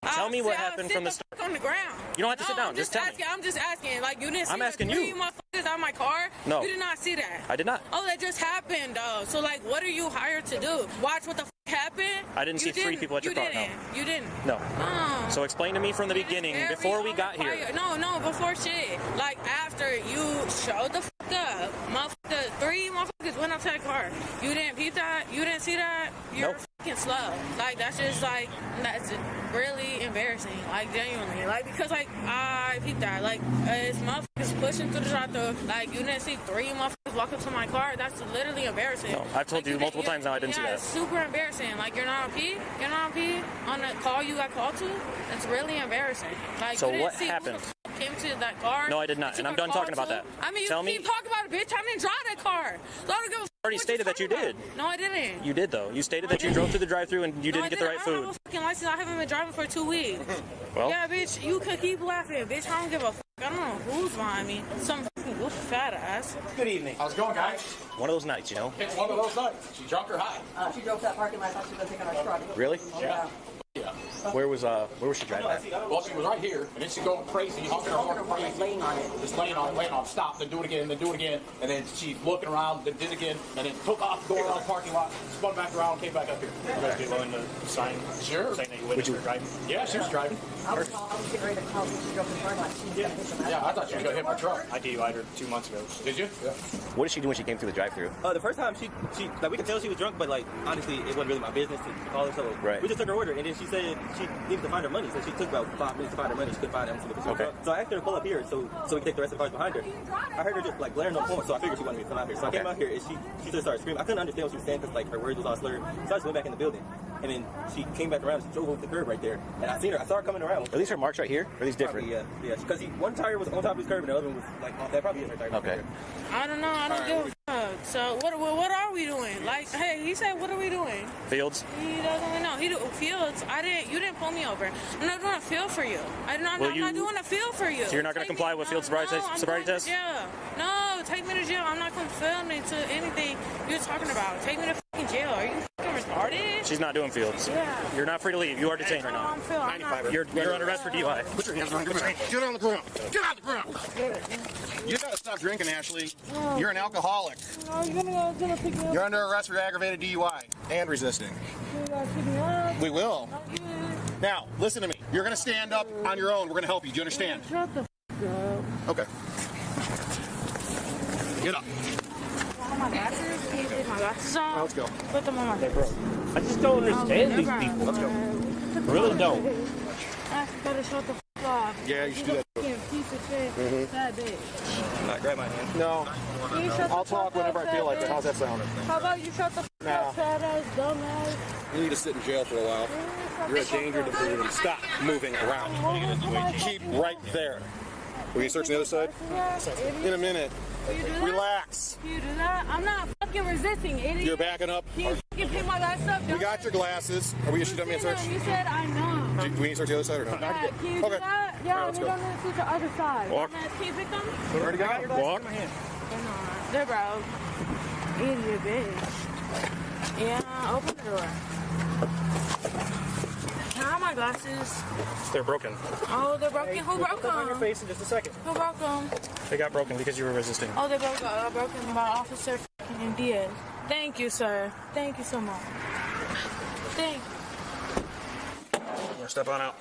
Tell me what happened from the start. On the ground. You don't have to sit down. Just tell me. I'm just asking. Like, you didn't see I'm asking the 3 you. motherfuckers out of my car? No. You did not see that? I did not. Oh, that just happened, though. So, like, what are you hired to do? Watch what the happened? I didn't see 3 people at your car. No. You didn't? No. Oh. So explain to me from the beginning, before we got here. No, before shit. Like, after you showed the fuck up, motherfucker, 3 motherfuckers went up to that car. You didn't peep that? You didn't see that? You're fucking slow. Like, that's just, like, that's really embarrassing. Like, genuinely. Like, because, like, I peeped that. Like, it's motherfuckers pushing through the drive-thru. Like, you didn't see 3 motherfuckers walk up to my car. That's literally embarrassing. No, I've told you multiple times now I didn't see that. It's super embarrassing. Like, you're not on P? You're not on P? On the call you got called to? That's really embarrassing. Like, so you didn't what see happened? Who the came to that car? No, I did not, and I'm done talking about that. I mean, Tell you keep talking about it, bitch. I didn't drive that car. So I don't give a already stated that you did. No, I didn't. You did, though. You stated that you drove through the drive-thru and you didn't get the right food. I don't have a fucking license. I haven't been driving for 2 weeks. Well. Yeah, bitch, you could keep laughing, bitch. I don't give a fuck. I don't know who's behind me. Some fucking goofy fat ass. Good evening. How's it going, guys? One of those nights, you know? It's one of those nights. She drunk or high? She drove to that parking lot. I thought she was going to take our truck. Really? Yeah. Where was she driving at? Well, she was right here, and then she's going crazy, honking her horn crazy. Laying on it. Just laying on it, stop, then do it again, and then she's looking around, then did it again, and then took off, going around the parking lot, spun back around, came back up here. You guys be willing to sign? Sure. Saying that you witnessed her driving? Yeah, she was driving. I was getting ready to call when she drove to the parking lot. She was going to hit the Yeah, I thought she was going to hit my truck. I DUI'd her 2 months ago. Did you? Yeah. What did she do when she came through the drive-thru? The first time she like we could tell she was drunk, but like honestly it wasn't really my business to call her. So right. We just took her order, and then she said she needed to find her money, so she took about 5 minutes to find her money. She couldn't find it. Okay. So I asked her to pull up here, so we could take the rest of the cars behind her. I heard her just like blaring on the phone, so I figured she wanted me to come out here. So I came out here, and she just started screaming. I couldn't understand what she was saying because like her words was all slurred. So I just went back in the building, and then she came back around. She drove over the curb right there, and I saw her coming around. Are these her marks right here? Or are these different? Probably, yeah. Because one tire was on top of his curb, and the other one was like off. That probably is her tire. Okay. I don't know. I don't give a fuck. So what are we doing? Like, hey, he said, what are we doing? Fields. He doesn't really know. He do fields. You didn't pull me over. I'm not doing a field for you. I'm not doing a field for you. So you're not going to comply with field sobriety test? Yeah. No, take me to jail. I'm not conforming to anything you're talking about. Take me to fucking jail. Are you fucking retarded? She's not doing fields. Yeah. You're not free to leave. You are detained right now. You're under arrest for DUI. Put your hands on the ground. Get on the ground. Get on the ground. You gotta stop drinking, Ashley. No. You're an alcoholic. No, you're gonna pick me up. You're under arrest for aggravated DUI and resisting. You're gonna pick me up. We will. Now, listen to me. You're going to stand up on your own. We're going to help you. Do you understand? Shut the f up. Okay. Get up. My glasses? Can you take my glasses off? Let's go. Put them on my face. I just don't understand these people. Let's go. I really don't. I better shut the f off. Yeah, you should do that. Piece of shit. That bitch. Grab my hand. No. I'll talk whenever I feel like it. How's that sound? How about you shut the f up, fat ass, dumb ass? You need to sit in jail for a while. You're a danger to the and stop moving around. Keep right there. Will you search the other side? In a minute. Relax. Can you do that? I'm not fucking resisting, idiot. You're backing up. Can you fucking pick my glasses up? We got your glasses. Are we issued dummy and search? You said I know. Do we need to search the other side or no? Yeah, can you do that? Yeah, let's we go. don't need to switch the other side. Walk. Can you pick them? We already got your glasses. Walk. They're not. They're broke. Idiot bitch. Yeah, open the door. Can I have my glasses? They're broken. Oh, they're broken? Who broke them? On your face in just a second. Who broke them? They got broken because you were resisting. Oh, they got broken by Officer f***ing Diaz. Thank you, sir. Thank you so much. Thank you. We're gonna step on out.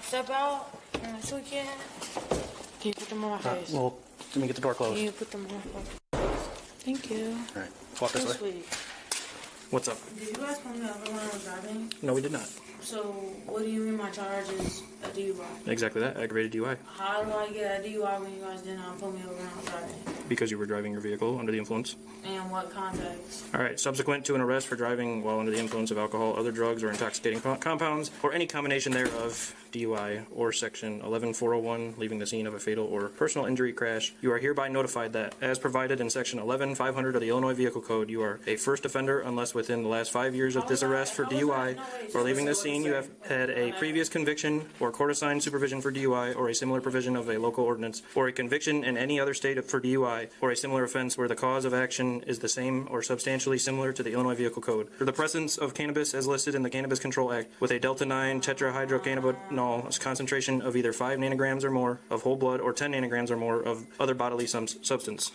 Step out. So we can. Can you put them on my face? Well, let me get the door closed. Can you put them on my face? Thank you. All right, walk this way. Sweet. What's up? Did you guys come to when I was driving? No, we did not. So, what do you mean my charge is a DUI? Exactly that, aggravated DUI. How do I get a DUI when you guys did not pull me over when I was driving? Because you were driving your vehicle under the influence. And what context? All right, subsequent to an arrest for driving while under the influence of alcohol, other drugs, or intoxicating compounds, or any combination thereof, DUI, or Section 11401, leaving the scene of a fatal or personal injury crash, you are hereby notified that, as provided in Section 11500 of the Illinois Vehicle Code, you are a first offender unless within the last 5 years of this arrest for DUI or leaving the scene you have had a previous conviction or court-assigned supervision for DUI or a similar provision of a local ordinance, or a conviction in any other state for DUI or a similar offense where the cause of action is the same or substantially similar to the Illinois Vehicle Code. For the presence of cannabis as listed in the Cannabis Control Act with a delta-9 tetrahydrocannabinol concentration of either 5 nanograms or more of whole blood or 10 nanograms or more of other bodily substance,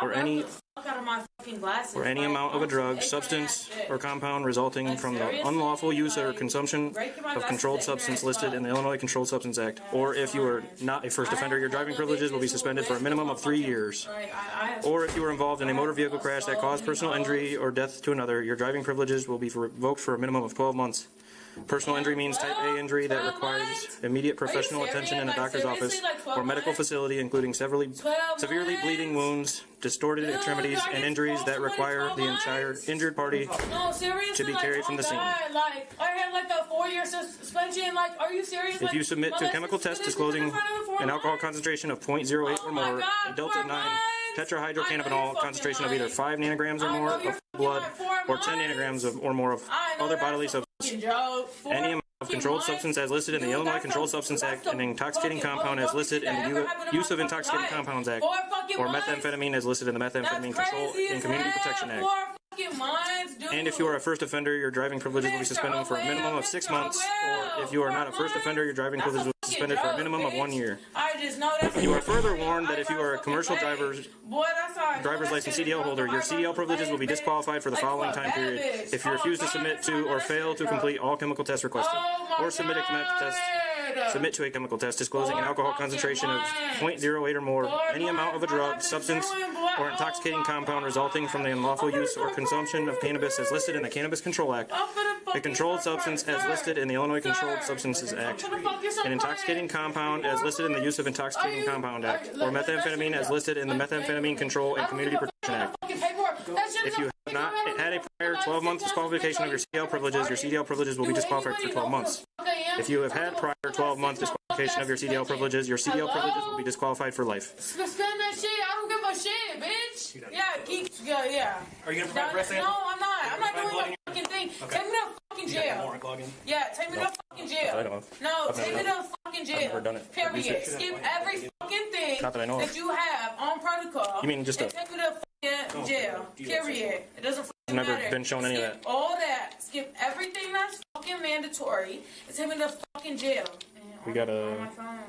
or any out of my fucking glasses. or any amount of a drug, substance, or compound resulting from the unlawful use or consumption of controlled substance listed in the Illinois Controlled Substance Act. Or if you are not a first offender, your driving privileges will be suspended for a minimum of 3 years. Or if you were involved in a motor vehicle crash that caused personal injury or death to another, your driving privileges will be revoked for a minimum of 12 months. Personal injury means type A injury that requires immediate professional attention in a doctor's office or medical facility, including severely bleeding wounds, distorted extremities, and injuries that require the entire injured party to be carried from the scene. Like, I had like a 4-year suspension. Like, are you serious? If you submit to a chemical test disclosing an alcohol concentration of 0.08 or more, a delta-9 tetrahydrocannabinol concentration of either 5 nanograms or more of blood or 10 nanograms or more of other bodily substance, any amount of controlled substance as listed in the Illinois Controlled Substance Act, an intoxicating compound as listed in the Use of Intoxicating Compounds Act, or methamphetamine as listed in the Methamphetamine Control and Community Protection Act. And if you are a first offender, your driving privileges will be suspended for a minimum of 6 months, or if you are not a first offender, your driving privileges will be suspended for a minimum of 1 year. You are further warned that if you are a commercial driver's license CDL holder, your CDL privileges will be disqualified for the following time period if you refuse to submit to or fail to complete all chemical tests requested, or submit to a chemical test disclosing an alcohol concentration of 0.08 or more, any amount of a drug, substance, or intoxicating compound resulting from the unlawful use or consumption of cannabis as listed in the Cannabis Control Act, a controlled substance as listed in the Illinois Controlled Substances Act, an intoxicating compound as listed in the Use of Intoxicating Compound Act, or methamphetamine as listed in the Methamphetamine Control and Community Protection Act. If you have not had a prior 12-month disqualification of your CDL privileges will be disqualified for 12 months. If you have had prior 12-month disqualification of your CDL privileges will be disqualified for life. Suspend that shit. I don't give a shit, bitch. Yeah. Are you going to provide the rest of it? No, I'm not. I'm not doing the fucking thing. Okay. Take me to fucking jail. Yeah, take me to fucking jail. No, take me to fucking jail. I've never done it. Period. Skip every fucking thing Not that I know of. that you have on protocol. You mean just and take me to fucking jail. Period. It doesn't fucking I've never matter. been shown any of Skip that. all that. Skip everything that's fucking mandatory. And take me to fucking jail.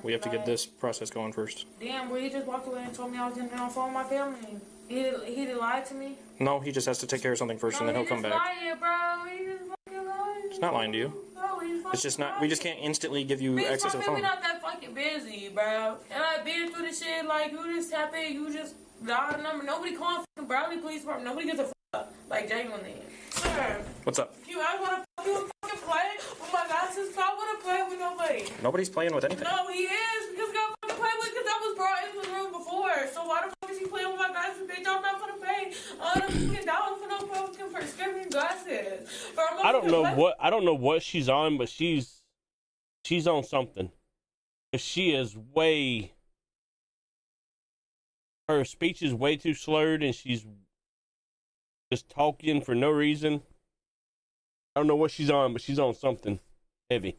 We have to get this process going first. Damn, well, he just walked away and told me I was getting on the phone with my family. He lied to me. No, he just has to take care of something first, and then he'll come back. Lying, bro. He just fucking lied. He's not lying to you. No, he's It's just not. We just can't instantly give you Bitch, access to my the family phone. not that fucking busy, bro. And I've been through this shit. Like, you just tap in, you just dial the number. Nobody calling fucking Bradley Police Department. Nobody gives a fuck. Like, genuinely. Sir. What's up? You guys want to fucking play with my glasses? I want to play with nobody. Nobody's playing with anything. No, he is. Because I got fucking play with because I was brought into the room before. So why the fuck is he playing with my glasses, bitch? I'm not gonna pay $100 for no fucking prescription glasses. I don't know what she's on, but she's on something. She is way. Her speech is way too slurred, and she's just talking for no reason. I don't know what she's on, but she's on something heavy.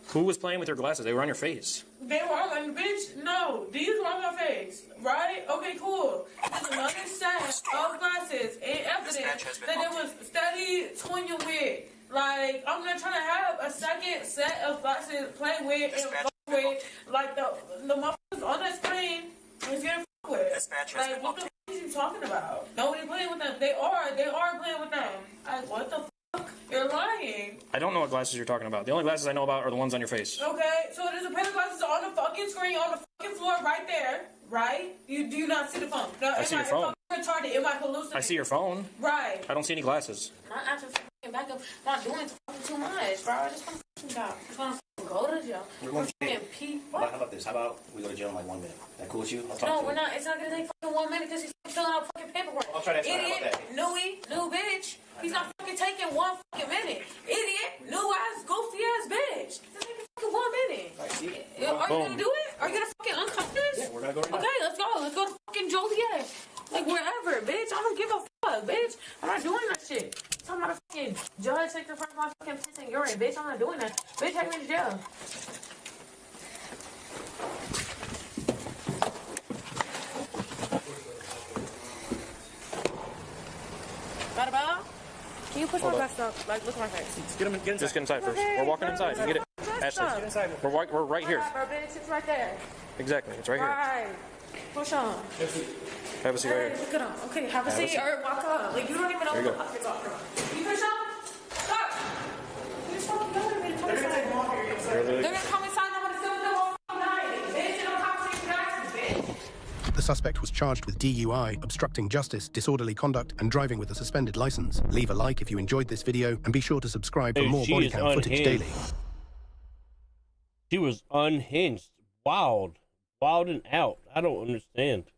Who was playing with your glasses? They were on your face. They were on my bitch. No, these were on my face, right? Okay, cool. There's another set of glasses and evidence that it was steady twinning with. Like, I'm not trying to have a second set of glasses play with and fuck with. Like, the motherfuckers on that screen is getting fucked with. Like, what the fuck is you talking about? Nobody playing with them. They are playing with them. Like, what the fuck? You're lying. I don't know what glasses you're talking about. The only glasses I know about are the ones on your face. Okay, so there's a pair of glasses on the fucking screen, on the fucking floor right there, right? You do not see the phone. No, I see your phone. Retarded. Am I hallucinating? I see your phone. Right. I don't see any glasses. Not actually fucking back up. Not doing too much, bro. I just want to fucking go. I just want to go to jail. We're going to jail. Pee. How about this? How about we go to jail in like 1 minute? That cool with you? I'll talk No, to we're you. not. It's not gonna take fucking 1 minute because he's filling out fucking paperwork. I'll try to explain Idiot, about that. new bitch. He's not fucking taking 1 fucking minute. Idiot, new ass, goofy ass bitch. It's taking fucking 1 minute. Right, see? Are you gonna do it? Are you gonna fucking uncuff this? Yeah, we're gonna go right now. Okay, let's go. Let's go to fucking Joliet. Like, wherever, bitch. I don't give a fuck, bitch. I'm not doing that shit. I'm not a fucking judge. Take the front of my fucking piss and urine, bitch. I'm not doing that. Bitch, take me to jail. Bada, can you push my vest up? Like, look at my face. Get inside. Just get inside first. We're walking inside. You get it. Ashley, Get inside. we're right here. Whatever, bitch. It's right there. Exactly. It's right here. Right. Push on. Have a seat right Hey, here. look at him. Okay, have a Have a seat seat. or walk up. Like, you don't even know There what you the go. fuck you're talking about. You push on? Stop. You're just fucking yelling at me to come inside. They're gonna come inside and I'm gonna film them all night. Bitch, and I'm concentrating your actions, bitch. The suspect was charged with DUI, obstructing justice, disorderly conduct, and driving with a suspended license. Leave a like if you enjoyed this video, and be sure to subscribe for Dude, more she body is cam footage unhinged. daily. She was unhinged, wild and out. I don't understand.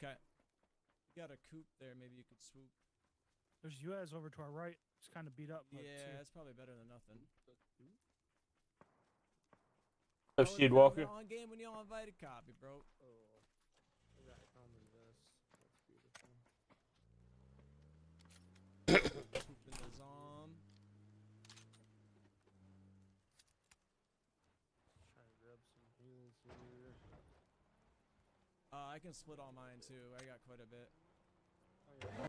Okay. You got a coupe there, maybe you could swoop. There's US over to our right. It's kind of beat up. But Yeah, it's probably better than nothing. Oh, Steve Walker. On game when you all invited copy, bro. Oh, we got common vest. That's beautiful. Swooping the zom. Trying to grab some heals here. I can split all mine too. I got quite a bit. Oh, yeah.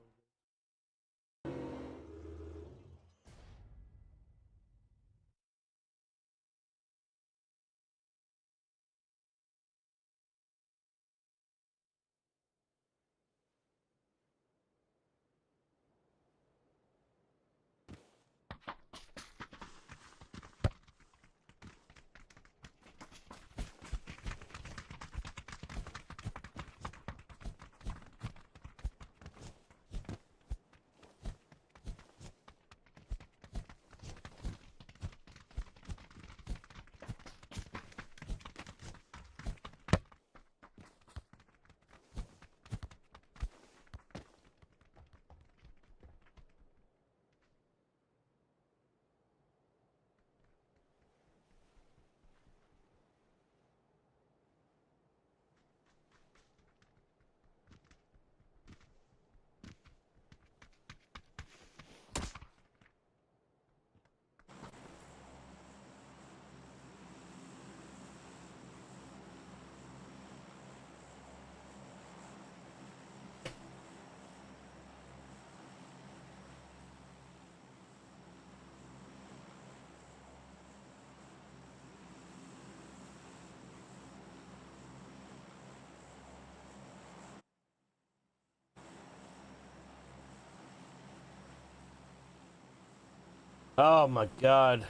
Oh my God.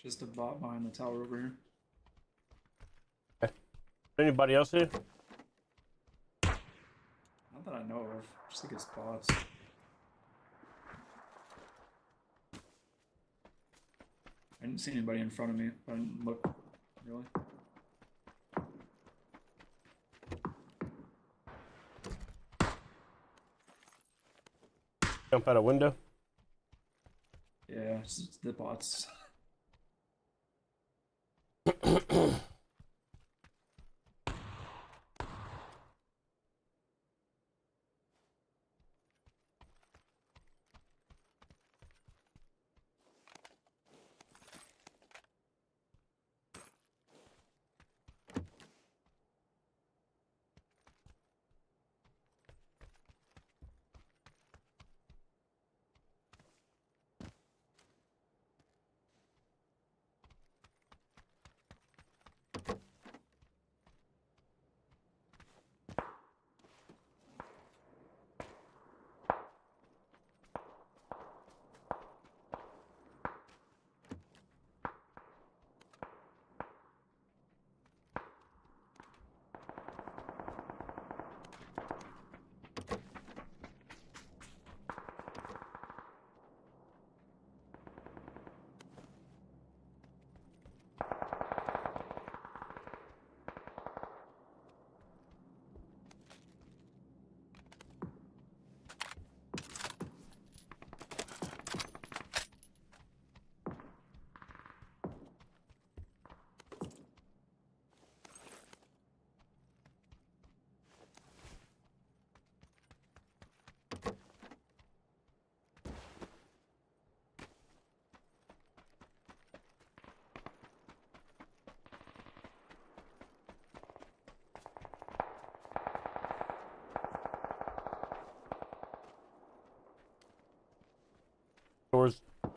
Just a bot behind the tower over here. Anybody else here? Not that I know of. Just think it's bots. I didn't see anybody in front of me. I didn't look, really. Jump out a window? Yeah, it's the bots.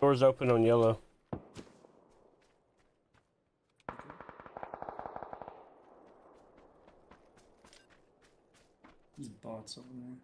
Doors open on yellow. There's bots over there.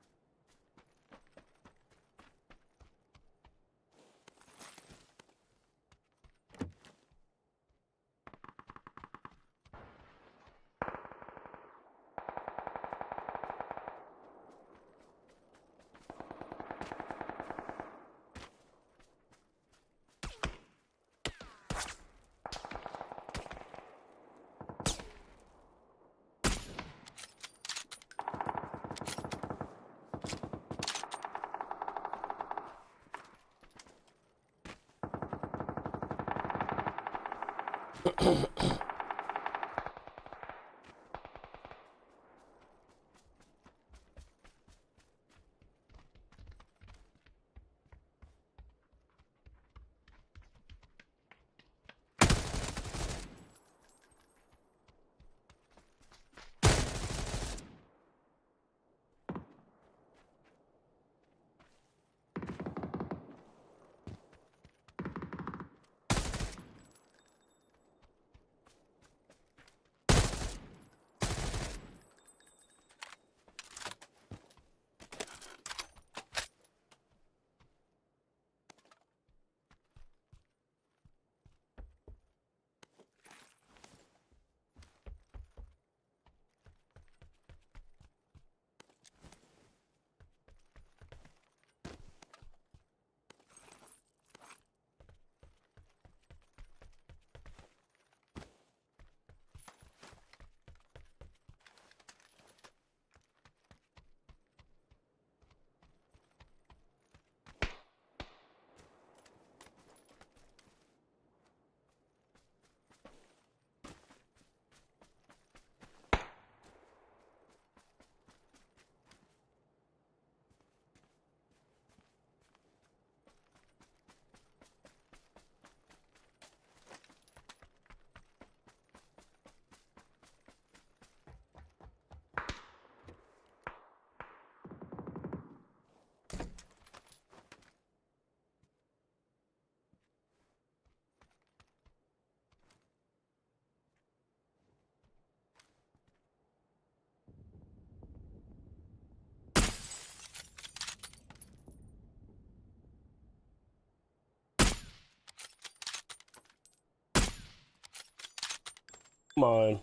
Come on.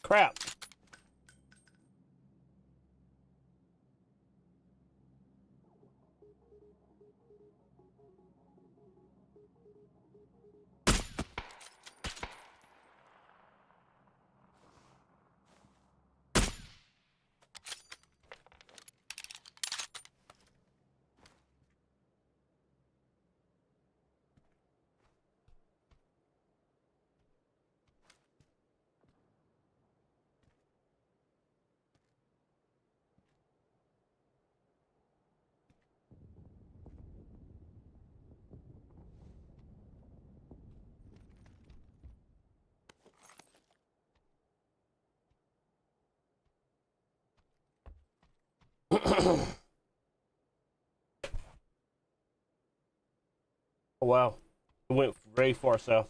Crap. Oh, wow. It went very far south.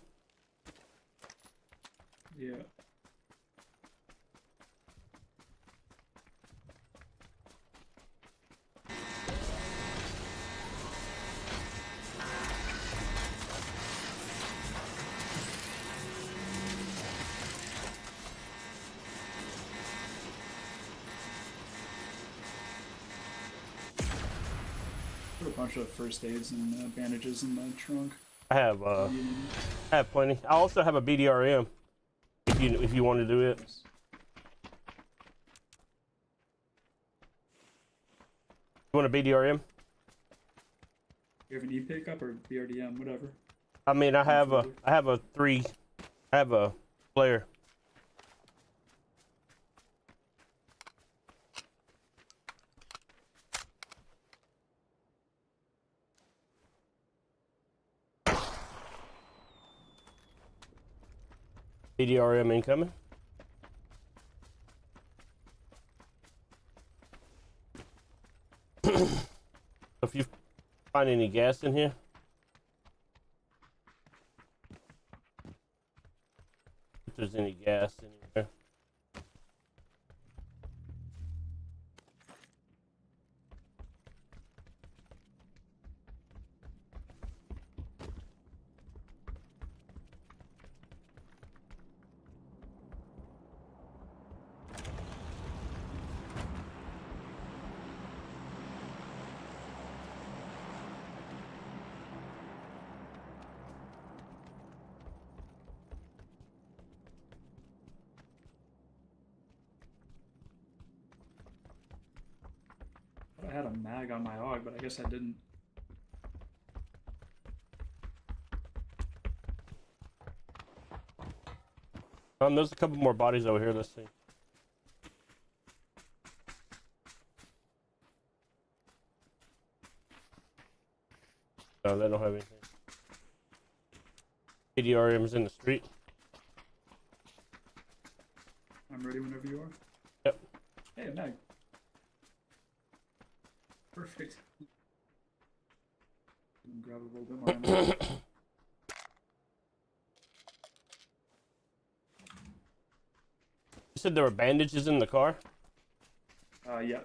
Yeah. Put a bunch of first aids and bandages in the trunk. I have plenty. I also have a BDRM if you want to do it. You want a BDRM? You have an E-pickup or BRDM, whatever. I mean, I have a flare. BDRM incoming. If you find any gas in here, if there's any gas anywhere. I had a mag on my AUG, but I guess I didn't. There's a couple more bodies over here. Let's see. No, they don't have anything. BDRM's in the street. I'm ready whenever you are. Yep. Hey, a mag. Perfect. Grab a little bit more ammo. You said there were bandages in the car? Yeah.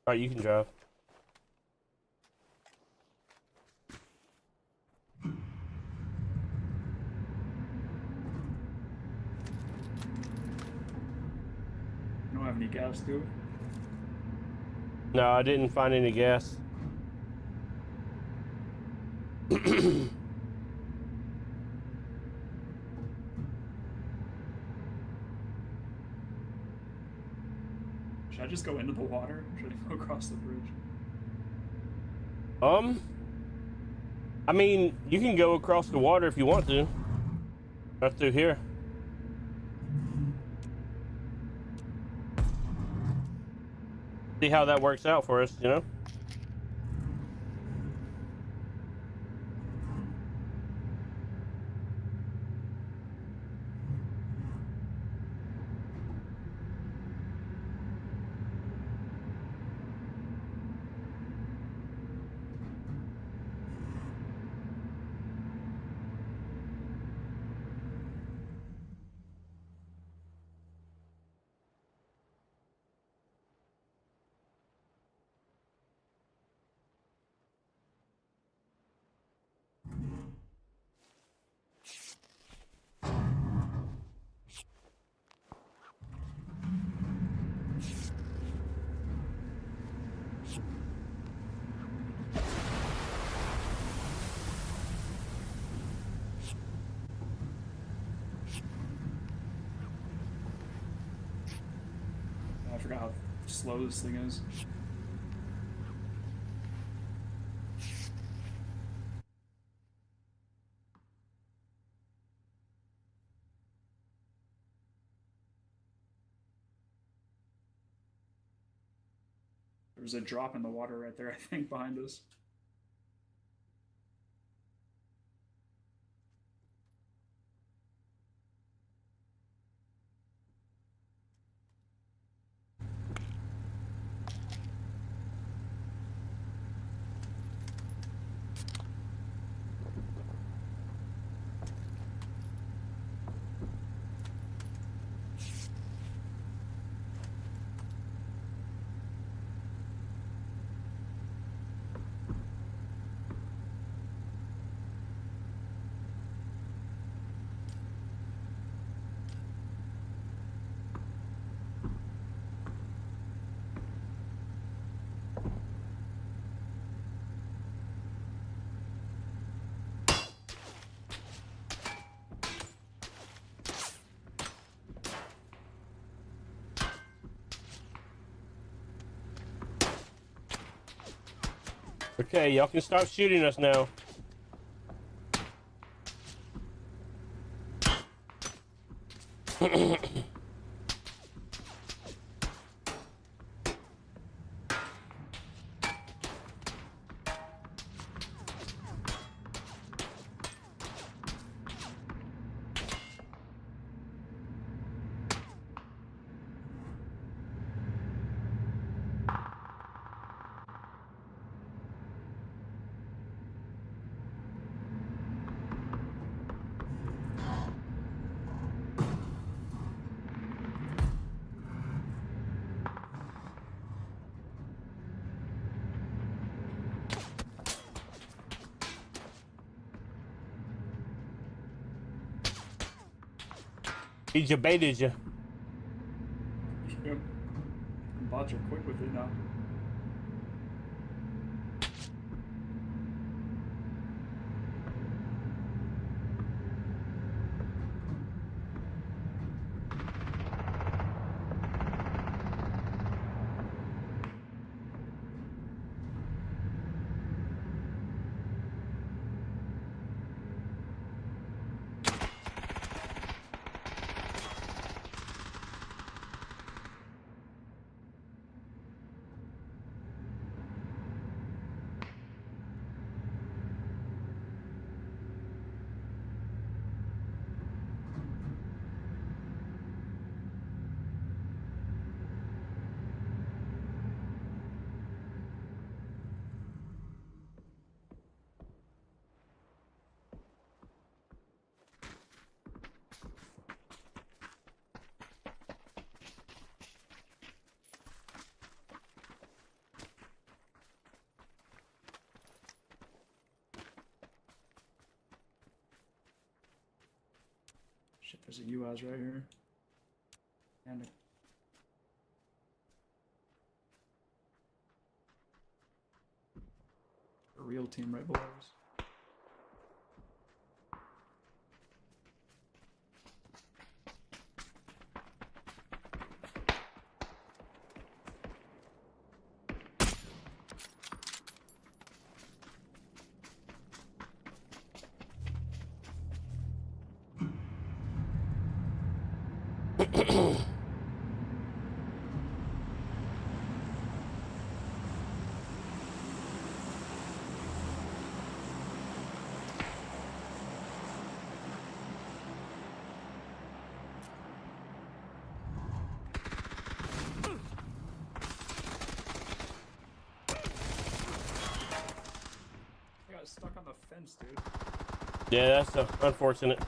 Alright, you can drive. You don't have any gas, do we? No, I didn't find any gas. Should I just go into the water? Or should I go across the bridge? I mean, you can go across the water if you want to. Right through here. See how that works out for us, you know? I forgot how slow this thing is. There's a drop in the water right there, I think, behind us. Okay, y'all can stop shooting us now. He baited you. Yep. Bots are quick with it now. There's a UAZ right here. And a real team right below us. I got stuck on the fence, dude. Yeah, that's unfortunate.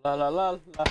La la la la.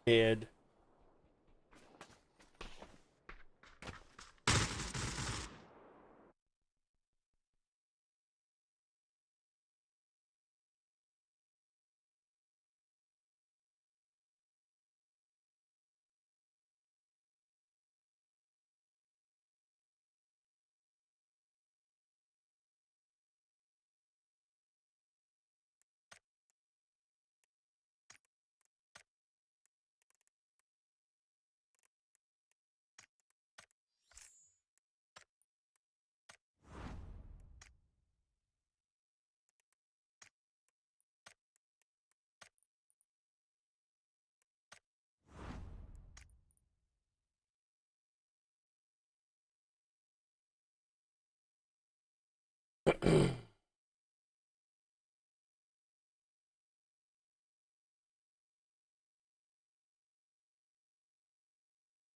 Head.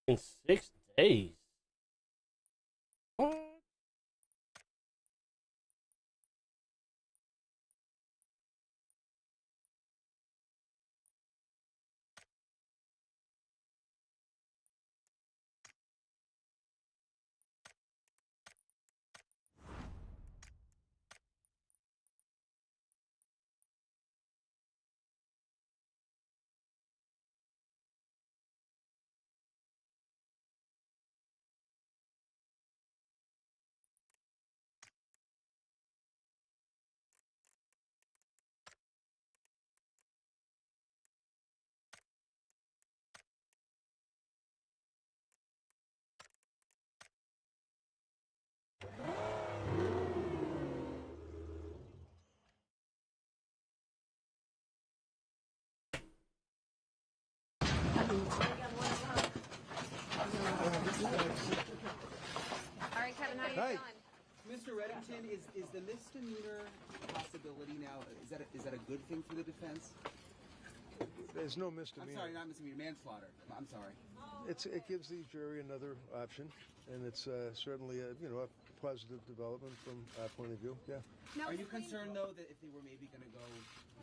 In 6 days. What? All right, Kevin, how you Hey. feeling? Mr. Reddington, is the misdemeanor possibility now, is that a good thing for the defense? There's no I'm misdemeanor. sorry, not misdemeanor, manslaughter. I'm sorry. It gives the jury another option, and it's certainly a a positive development from our point of view. Yeah. Are you concerned, though, that if they were maybe going to go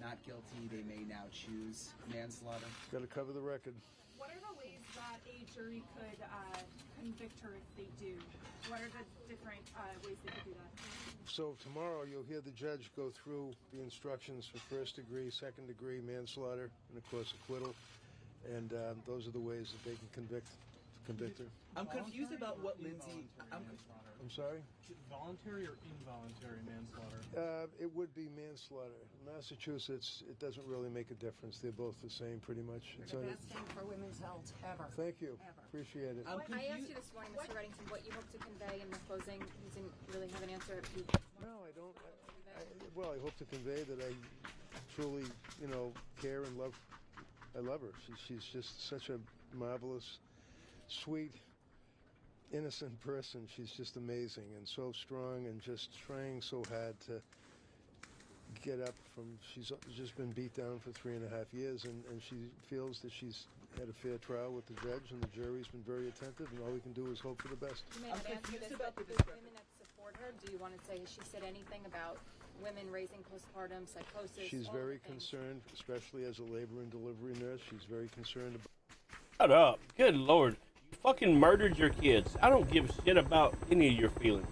not guilty, they may now choose manslaughter? Got to cover the record. What are the ways that a jury could convict her if they do? What are the different ways they could do that? So tomorrow you'll hear the judge go through the instructions for first degree, second degree manslaughter, and of course acquittal, and those are the ways that they can convict her. I'm confused about what Lindsay. I'm sorry? Voluntary or involuntary manslaughter? It would be manslaughter. In Massachusetts, it doesn't really make a difference. They're both the same, pretty much. You're the best thing for women's health ever. Thank you. Ever. Appreciate it. I asked you this morning, Mr. Reddington, what you hope to convey in the closing. You didn't really have an answer. If you No, I don't. Well, I hope to convey that I truly, care and love. I love her. She's just such a marvelous, sweet, innocent person. She's just amazing and so strong and just trying so hard to get up from. She's just been beat down for 3.5 years, and she feels that she's had a fair trial with the judge, and the jury's been very attentive, and all we can do is hope for the best. may not answer this, but the women that support her, do you want to say, has she said anything about women raising postpartum psychosis? She's very concerned, especially as a labor and delivery nurse. She's very concerned about. Shut up. Good Lord. You fucking murdered your kids. I don't give a shit about any of your feelings.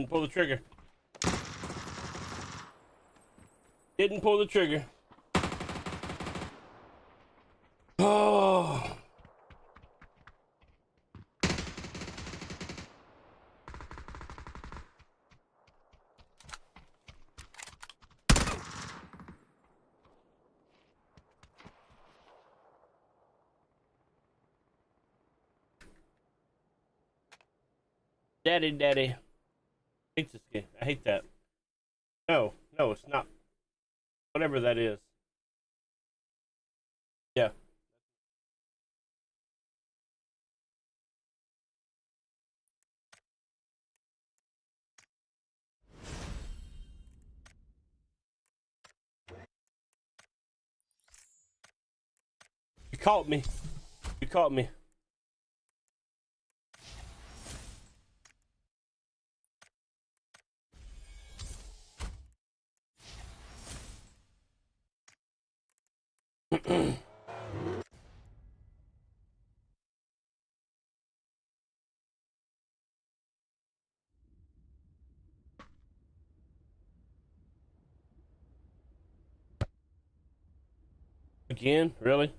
Didn't pull the trigger. Didn't pull the trigger. Oh. Daddy. I hate this game. I hate that. No, it's not. Whatever that is. Yeah. You caught me. You caught me. Again? Really?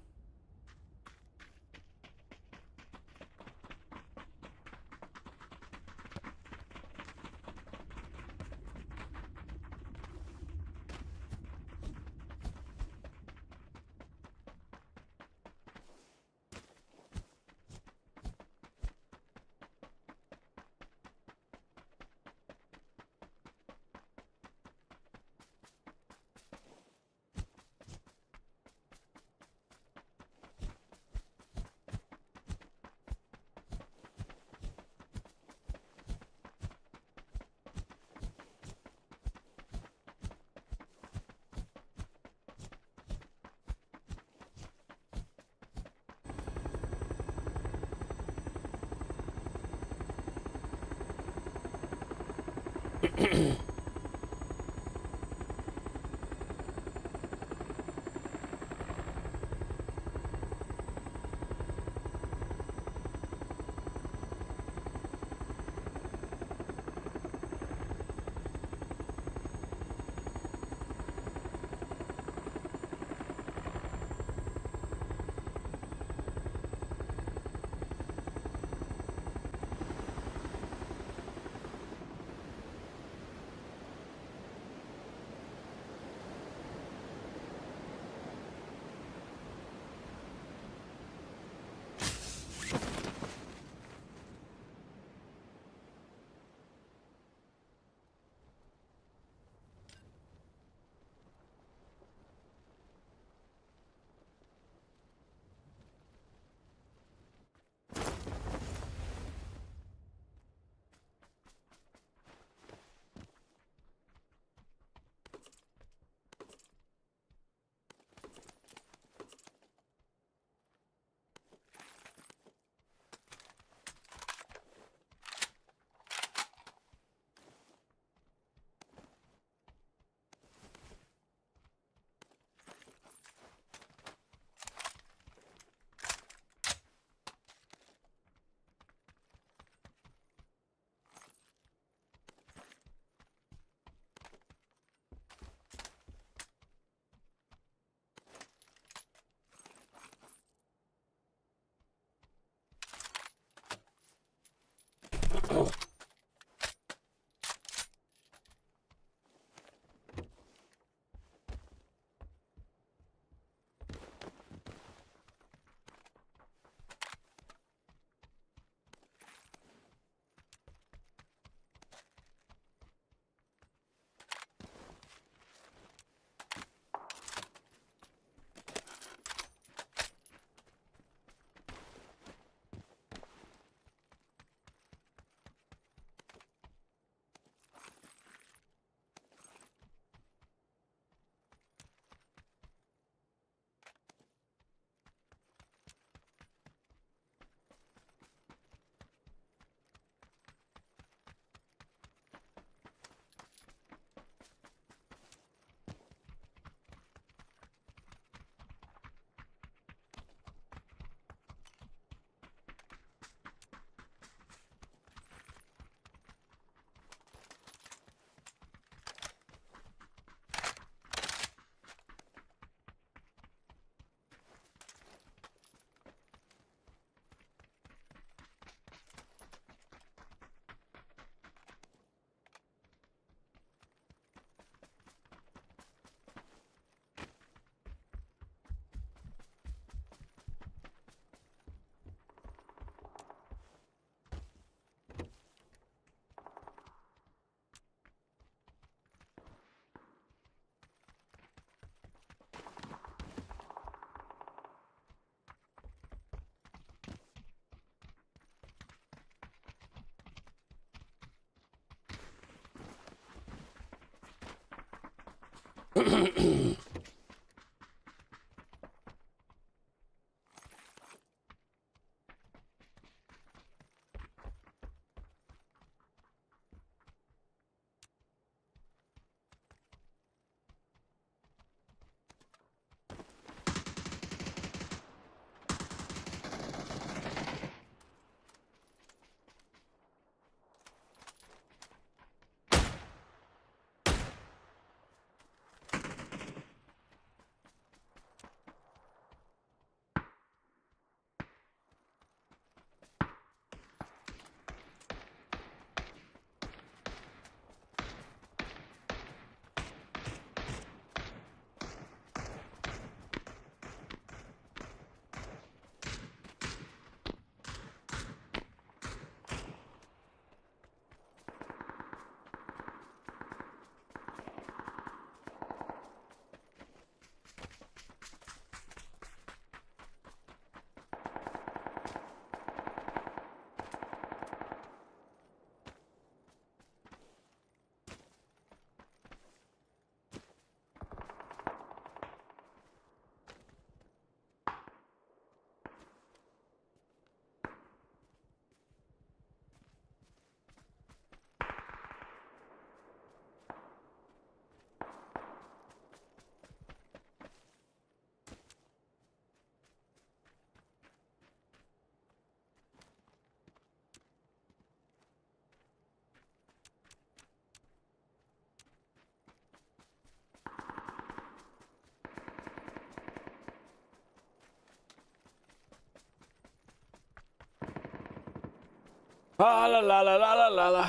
Ah, la la la la la la la.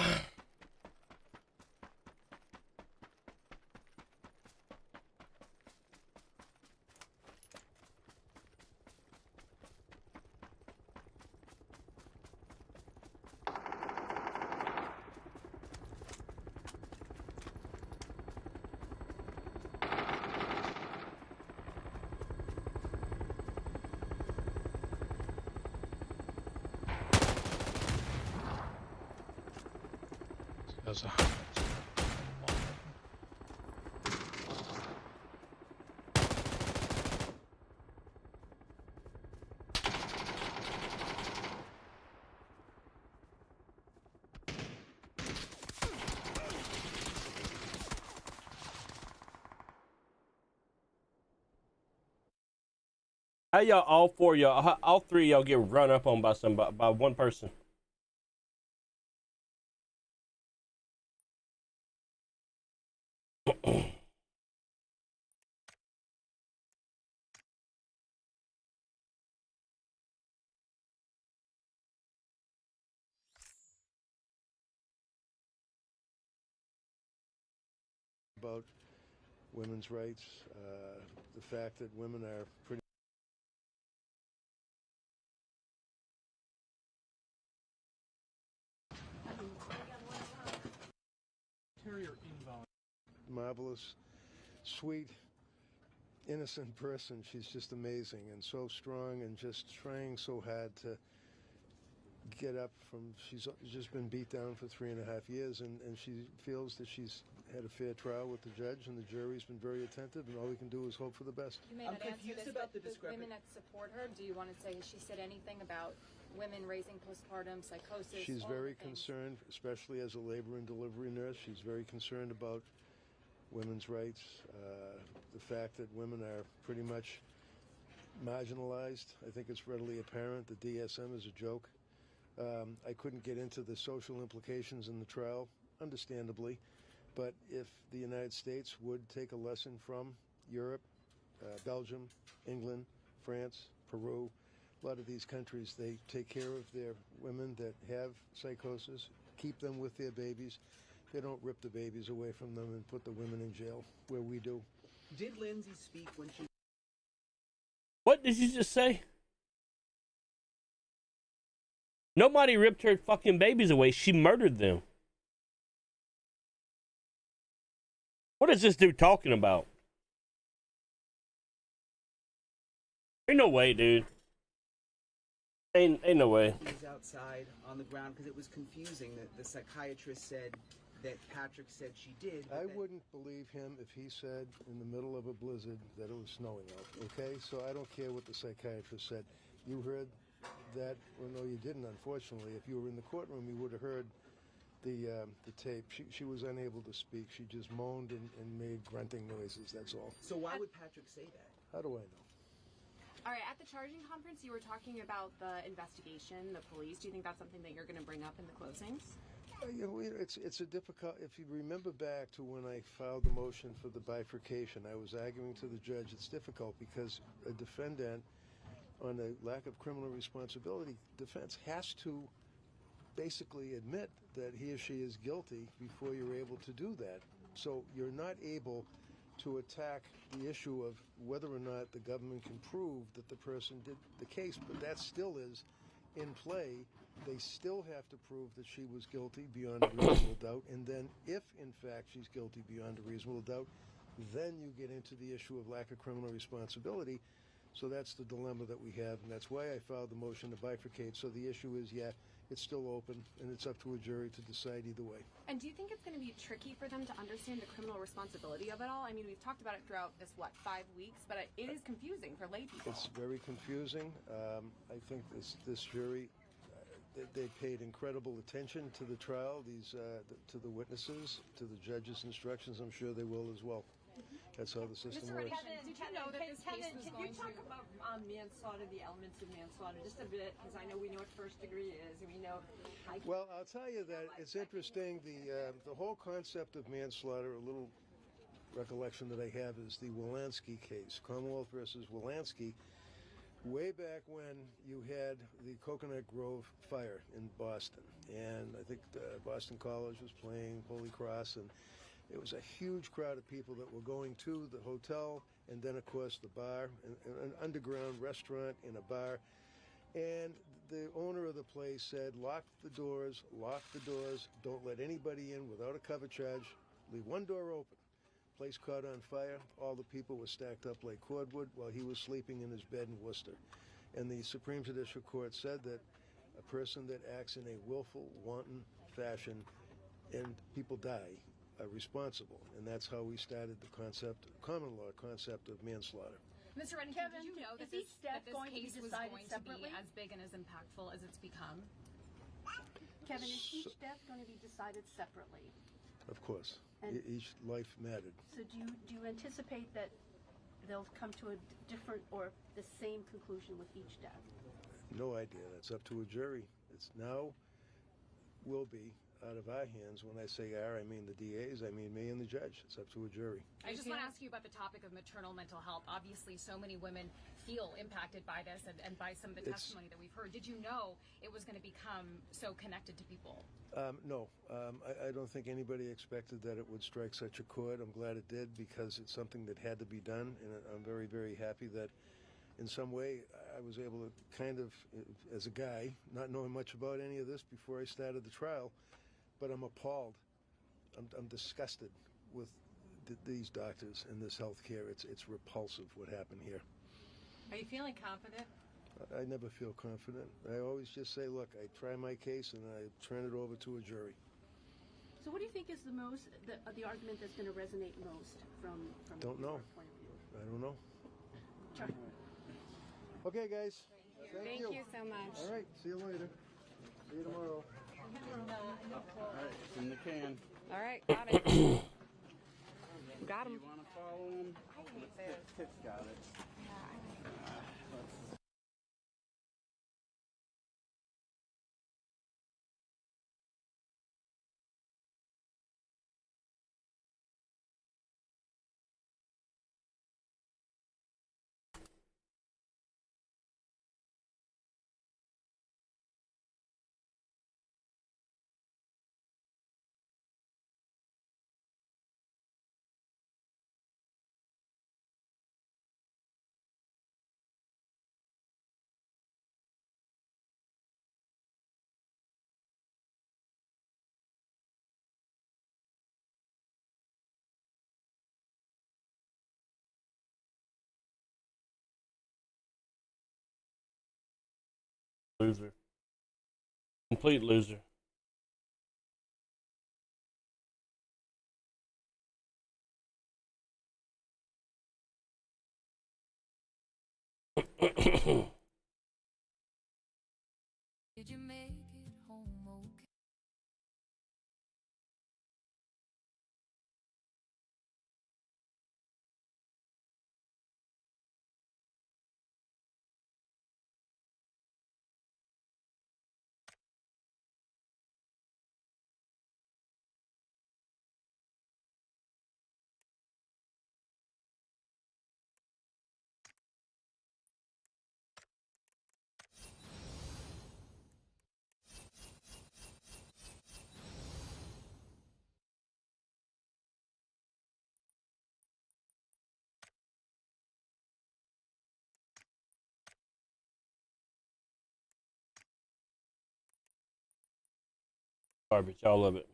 There's a How y'all, all four of y'all, all three of y'all get run up on by somebody, by one person? About women's rights, the fact that women are pretty. Marvelous, sweet, innocent person. She's just amazing and so strong and just trying so hard to get up from. She's just been beat down for 3.5 years, and she feels that she's had a fair trial with the judge, and the jury's been very attentive, and all we can do is hope for the best. You may not answer this, but the women that support her, do you want to say, has she said anything about women raising postpartum psychosis? She's very concerned, especially as a labor and delivery nurse. She's very concerned about women's rights, the fact that women are pretty much marginalized. I think it's readily apparent. The DSM is a joke. I couldn't get into the social implications in the trial, understandably, but if the United States would take a lesson from Europe, Belgium, England, France, Peru, a lot of these countries, they take care of their women that have psychosis, keep them with their babies. They don't rip the babies away from them and put the women in jail, where we do. Did Lindsay speak when she... What did you just say? Nobody ripped her fucking babies away. She murdered them. What is this dude talking about? Ain't no way, dude. Ain't no way. He was outside on the ground because it was confusing. The psychiatrist said that Patrick said she did. I wouldn't believe him if he said in the middle of a blizzard that it was snowing out, okay? So I don't care what the psychiatrist said. You heard that, well, no, you didn't, unfortunately. If you were in the courtroom, you would have heard the tape. She was unable to speak. She just moaned and made grunting noises, that's all. So why would Patrick say that? How do I know? All right, at the charging conference, you were talking about the investigation, the police. Do you think that's something that you're going to bring up in the closings? It's a difficult. If you remember back to when I filed the motion for the bifurcation, I was arguing to the judge it's difficult because a defendant on a lack of criminal responsibility defense has to basically admit that he or she is guilty before you're able to do that. So you're not able to attack the issue of whether or not the government can prove that the person did the case, but that still is in play. They still have to prove that she was guilty beyond a reasonable doubt, and then if in fact she's guilty beyond a reasonable doubt, then you get into the issue of lack of criminal responsibility. So that's the dilemma that we have, and that's why I filed the motion to bifurcate. So the issue is, yeah, it's still open, and it's up to a jury to decide either way. And do you think it's going to be tricky for them to understand the criminal responsibility of it all? I mean, we've talked about it throughout this, 5 weeks, but it is confusing for lay people. It's very confusing. I think this jury, they paid incredible attention to the trial, to the witnesses, to the judge's instructions. I'm sure they will as well. That's how the system works. Kevin, did you know that this case was going to... Can you talk about manslaughter, the elements of manslaughter, just a bit, because I know we know what first degree is, and we know... Well, I'll tell you that it's interesting, the whole concept of manslaughter, a little recollection that I have is the Wolanski case, Commonwealth versus Wolanski, way back when you had the Coconut Grove fire in Boston, and I think Boston College was playing Holy Cross, and it was a huge crowd of people that were going to the hotel and then, of course, the bar, an underground restaurant and a bar. And the owner of the place said, lock the doors, don't let anybody in without a cover charge, leave one door open. Place caught on fire, all the people were stacked up like cordwood while he was sleeping in his bed in Worcester. And the Supreme Judicial Court said that a person that acts in a willful, wanton fashion and people die are responsible, and that's how we started the common law concept of manslaughter. Mr. Reddington, Kevin, did you know that is this case was decided going separately? to be as big and as impactful as it's become? Kevin, is each death going to be decided separately? Of course. And each life mattered. So do you anticipate that they'll come to a different or the same conclusion with each death? No idea. That's up to a jury. It's now will be out of our hands. When I say our, I mean the DAs, I mean me and the judge. It's up to a jury. I just want to ask you about the topic of maternal mental health. Obviously, so many women feel impacted by this and by some of the testimony that we've heard. Did you know it was going to become so connected to people? No. I don't think anybody expected that it would strike such a chord. I'm glad it did because it's something that had to be done, and I'm very, very happy that in some way I was able to kind of, as a guy, not knowing much about any of this before I started the trial, but I'm appalled. I'm disgusted with these doctors and this health care. It's repulsive what happened here. Are you feeling confident? I never feel confident. I always just say, look, I try my case and I turn it over to a jury. So what do you think is the argument that's going to resonate most from Don't know. your point of view? I don't know. Sure. Okay, guys. Thank you so much. All right. See you later. See you tomorrow. All right, it's in the can. All right, got it. Got him. You want to follow him? Tits got it. Loser. Complete loser. Did you make it home okay? Garbage, all of it.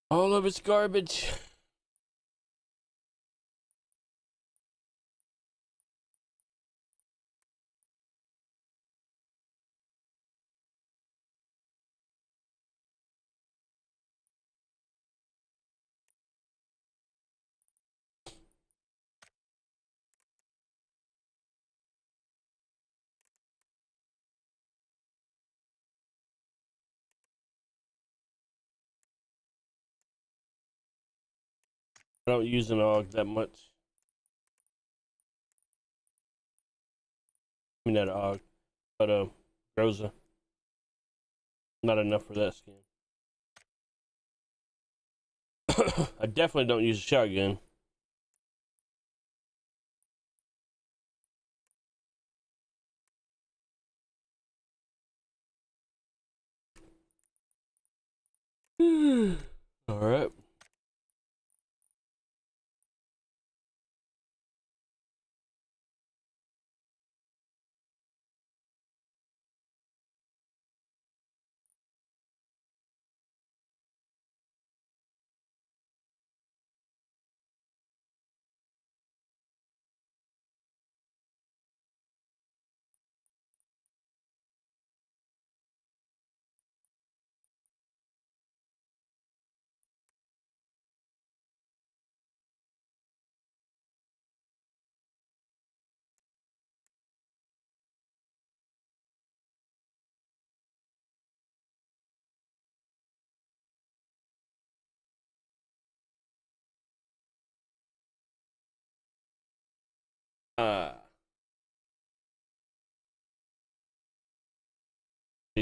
All of it's garbage. I don't use an AUG that much. I mean, not AUG, but Groza. Not enough for that skin. I definitely don't use a shotgun. All right.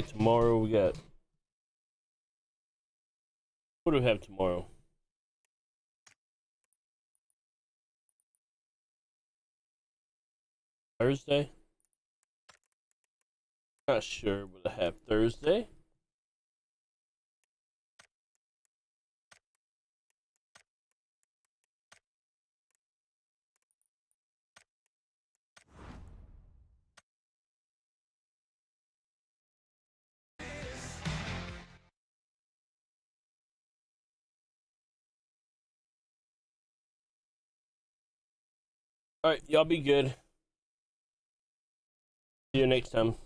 Tomorrow we got. What do we have tomorrow? Thursday? Not sure what I have Thursday. All right, y'all be good. See you next time.